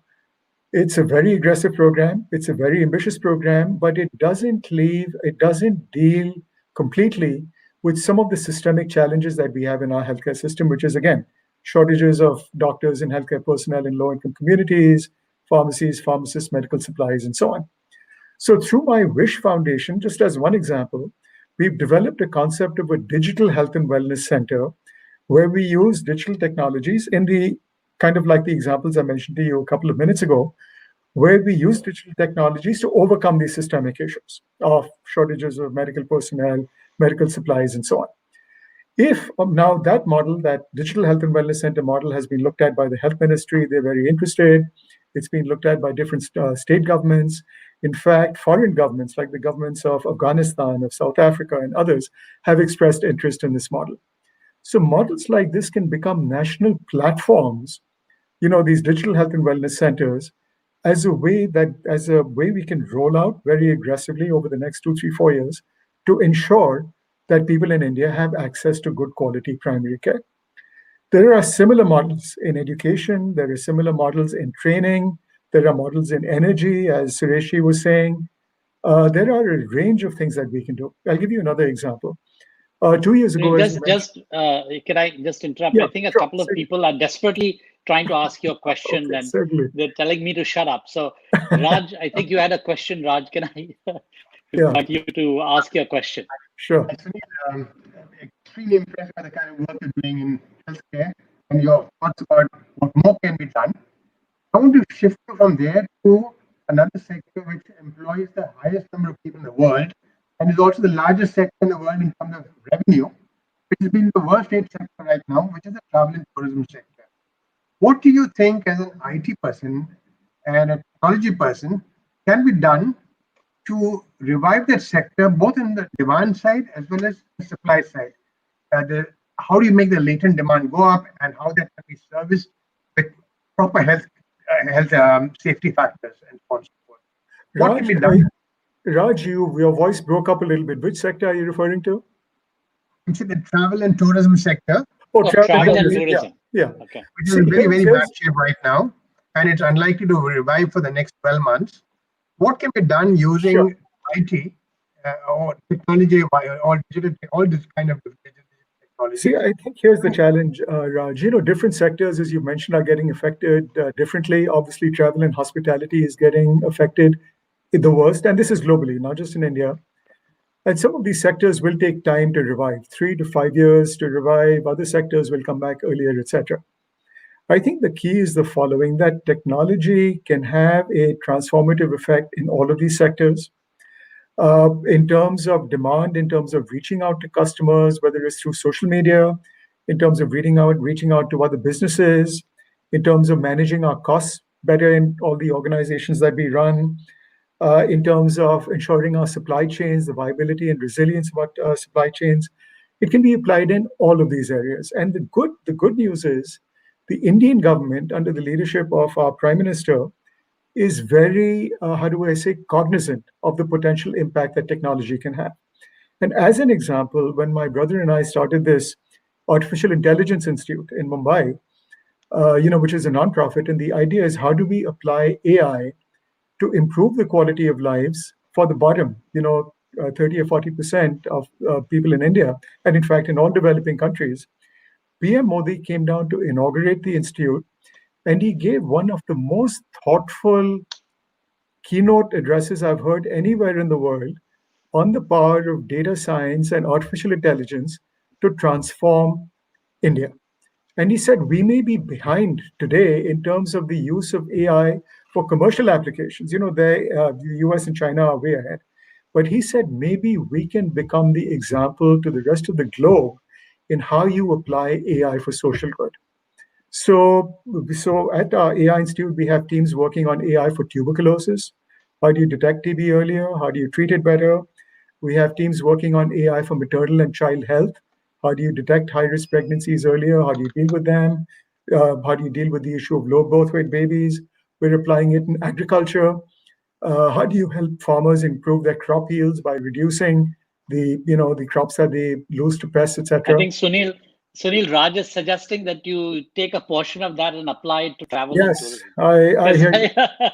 it's a very aggressive program. It's a very ambitious program, but it doesn't deal completely with some of the systemic challenges that we have in our healthcare system, which is, again, shortages of doctors and healthcare personnel in low-income communities, pharmacies, pharmacists, medical supplies, and so on. So through my Wish Foundation, just as one example, we've developed a concept of a digital health and wellness center where we use digital technologies in the kind of like the examples I mentioned to you a couple of minutes ago, where we use digital technologies to overcome these systemic issues of shortages of medical personnel, medical supplies, and so on. If now that model, that digital health and wellness center model, has been looked at by the health ministry, they're very interested. It's been looked at by different state governments. In fact, foreign governments like the governments of Afghanistan, of South Africa, and others have expressed interest in this model. So models like this can become national platforms, these digital health and wellness centers, as a way we can roll out very aggressively over the next 2, 3, 4 years to ensure that people in India have access to good quality primary care. There are similar models in education. There are similar models in training. There are models in energy, as Suresh was saying. There are a range of things that we can do. I'll give you another example. 2 years ago, can I just interrupt? Yeah, I think a sure, couple of people are desperately trying to ask you a question, Okay, and certainly. they're telling me to shut up. So, Raj, I think you had a question. Raj, can I invite you to ask your question? Sure. I'm extremely impressed by the kind of work you're doing in healthcare and your thoughts about what more can be done. I want to shift you from there to another sector which employs the highest number of people in the world and is also the largest sector in the world in terms of revenue, which has been the worst rate sector right now, which is the travel and tourism sector. What do you think, as an IT person and a technology person, can be done to revive that sector, both in the demand side as well as the supply side? How do you make the latent demand go up, and how that can be serviced with proper health safety factors and so on and so forth? What can be done? Raj, your voice broke up a little bit. Which sector are you referring to? I'm saying the travel and tourism sector. Travel and tourism. Yeah. Okay. Which is in very, very bad shape right now, and it's unlikely to revive for the next 12 months. What can be done using IT or technology or digital, all this kind of digital technology? See, I think here's the challenge, Raj. Different sectors, as you mentioned, are getting affected differently. Obviously, travel and hospitality is getting affected the worst, and this is globally, not just in India. And some of these sectors will take time to revive, 3 to 5 years to revive. Other sectors will come back earlier, etc. I think the key is the following, that technology can have a transformative effect in all of these sectors. In terms of demand, in terms of reaching out to customers, whether it's through social media, in terms of reaching out to other businesses, in terms of managing our costs better in all the organizations that we run, in terms of ensuring our supply chains, the viability and resilience of our supply chains. It can be applied in all of these areas. And the good news is the Indian government, under the leadership of our Prime Minister, is very, cognizant of the potential impact that technology can have. And as an example, when my brother and I started this Artificial Intelligence Institute in Mumbai, which is a nonprofit, and the idea is, how do we apply AI to improve the quality of lives for the bottom, 30 or 40% of people in India, and in fact, in all developing countries. PM Modi came down to inaugurate the institute, and he gave one of the most thoughtful keynote addresses I've heard anywhere in the world on the power of data science and artificial intelligence to transform India. And he said, we may be behind today in terms of the use of AI for commercial applications. The US and China are way ahead. But he said, maybe we can become the example to the rest of the globe in how you apply AI for social good. So at our AI Institute, we have teams working on AI for tuberculosis. How do you detect TB earlier? How do you treat it better? We have teams working on AI for maternal and child health. How do you detect high-risk pregnancies earlier? How do you deal with them? How do you deal with the issue of low birth weight babies? We're applying it in agriculture. How do you help farmers improve their crop yields by reducing the crops that they lose to pests, I etc. think Sunil Raj is suggesting that you take a portion of that and apply it to travel and Yes, tourism. I hear you.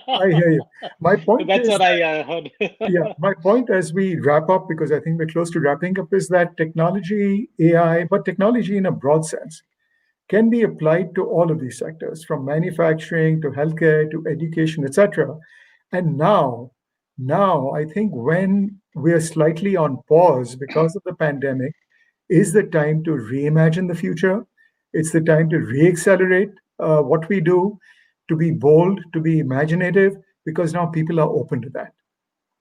I hear you. My point That's is what I heard. yeah, my point as we wrap up, because I think we're close to wrapping up, is that technology, AI, but technology in a broad sense, can be applied to all of these sectors, from manufacturing to healthcare to education, etc. And now I think when we are slightly on pause because of the pandemic, is the time to reimagine the future. It's the time to reaccelerate what we do, to be bold, to be imaginative, because now people are open to that.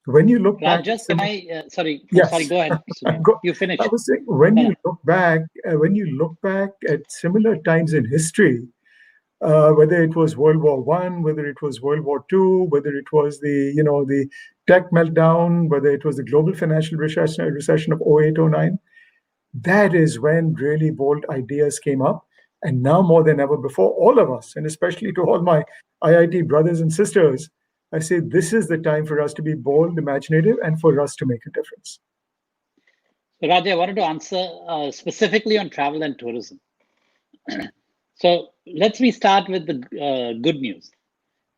When you look back, Raj, just can I? Sorry, yes, go ahead, Sunil. You finish. I was saying when you look back at similar times in history, whether it was World War One, whether it was World War Two, whether it was the tech meltdown, whether it was the global financial recession of 08, 09, that is when really bold ideas came up. And now more than ever before, all of us, and especially to all my IIT brothers and sisters, I say this is the time for us to be bold, imaginative, and for us to make a difference. So, Raj, I wanted to answer specifically on travel and tourism. So let's start with the good news.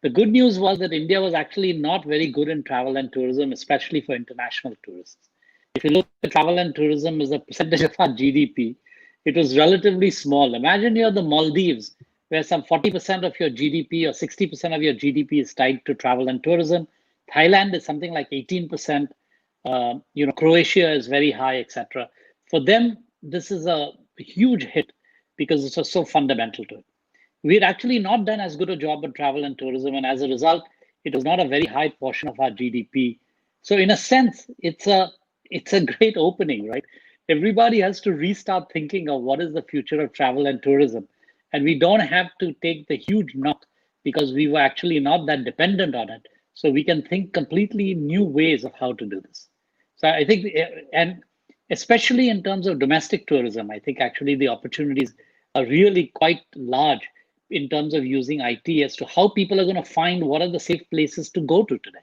The good news was that India was actually not very good in travel and tourism, especially for international tourists. If you look at travel and tourism as a percentage of our GDP, it was relatively small. Imagine you're the Maldives, where some 40% of your GDP or 60% of your GDP is tied to travel and tourism. Thailand is something like 18%. Croatia is very high, etc. For them, this is a huge hit because it was so fundamental to it. We had actually not done as good a job at travel and tourism, and as a result, it was not a very high portion of our GDP. So in a sense, it's a great opening, right? Everybody has to restart thinking of what is the future of travel and tourism. And we don't have to take the huge knock because we were actually not that dependent on it. So we can think completely new ways of how to do this. So I think, and especially in terms of domestic tourism, I think actually the opportunities are really quite large in terms of using IT as to how people are going to find what are the safe places to go to today.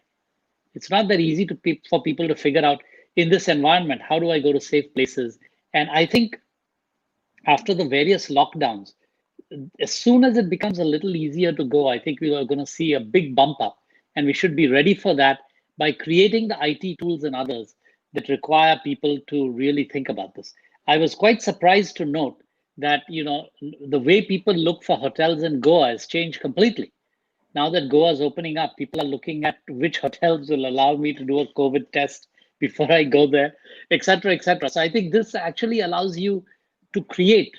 It's not that easy for people to figure out in this environment, how do I go to safe places? And I think after the various lockdowns, as soon as it becomes a little easier to go, I think we are going to see a big bump up, and we should be ready for that by creating the IT tools and others that require people to really think about this. I was quite surprised to note that the way people look for hotels in Goa has changed completely. Now that Goa is opening up, people are looking at which hotels will allow me to do a COVID test before I go there, etc., etc. So I think this actually allows you to create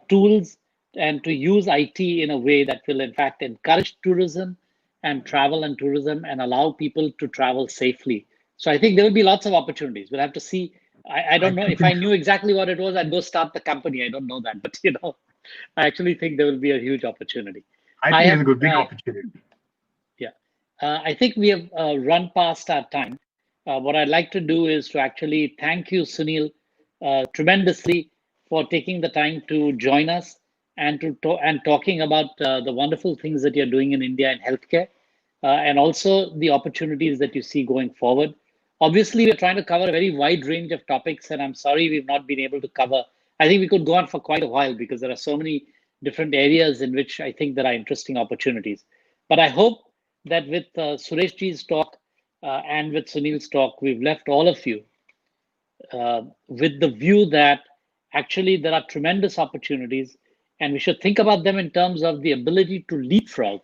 tools and to use IT in a way that will in fact encourage tourism and travel and tourism and allow people to travel safely. So I think there will be lots of opportunities. We'll have to see. I don't know if I knew exactly what it was, I'd go start the company. I don't know that, but I actually think there will be a huge opportunity. I think it's a good big opportunity. Yeah, I think we have run past our time. What I'd like to do is to actually thank you, Sunil, tremendously for taking the time to join us and talking about the wonderful things that you're doing in India in healthcare, and also the opportunities that you see going forward. Obviously, we're trying to cover a very wide range of topics, and I'm sorry we've not been able to cover. I think we could go on for quite a while because there are so many different areas in which I think there are interesting opportunities. But I hope that with Sureshji's talk and with Sunil's talk, we've left all of you with the view that actually there are tremendous opportunities, and we should think about them in terms of the ability to leapfrog,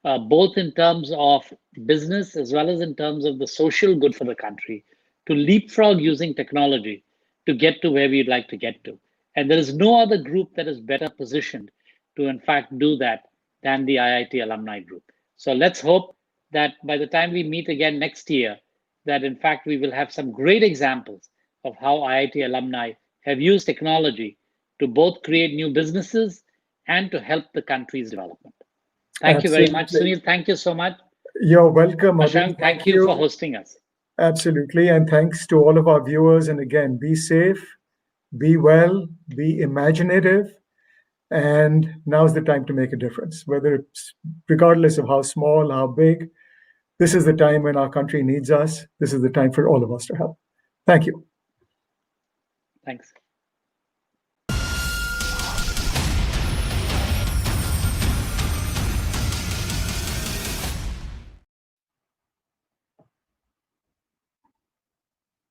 both in terms of business as well as in terms of the social good for the country, to leapfrog using technology to get to where we'd like to get to. And there is no other group that is better positioned to in fact do that than the IIT Alumni Group. So let's hope that by the time we meet again next year, that in fact we will have some great examples of how IIT alumni have used technology to both create new businesses and to help the country's development. Thank you very much, Sunil. Thank you so much. You're welcome. Ashank, thank you for hosting us. Absolutely. And thanks to all of our viewers. And again, be safe, be well, be imaginative. And now's the time to make a difference, whether it's regardless of how small, how big. This is the time when our country needs us. This is the time for all of us to help. Thank you. Thanks.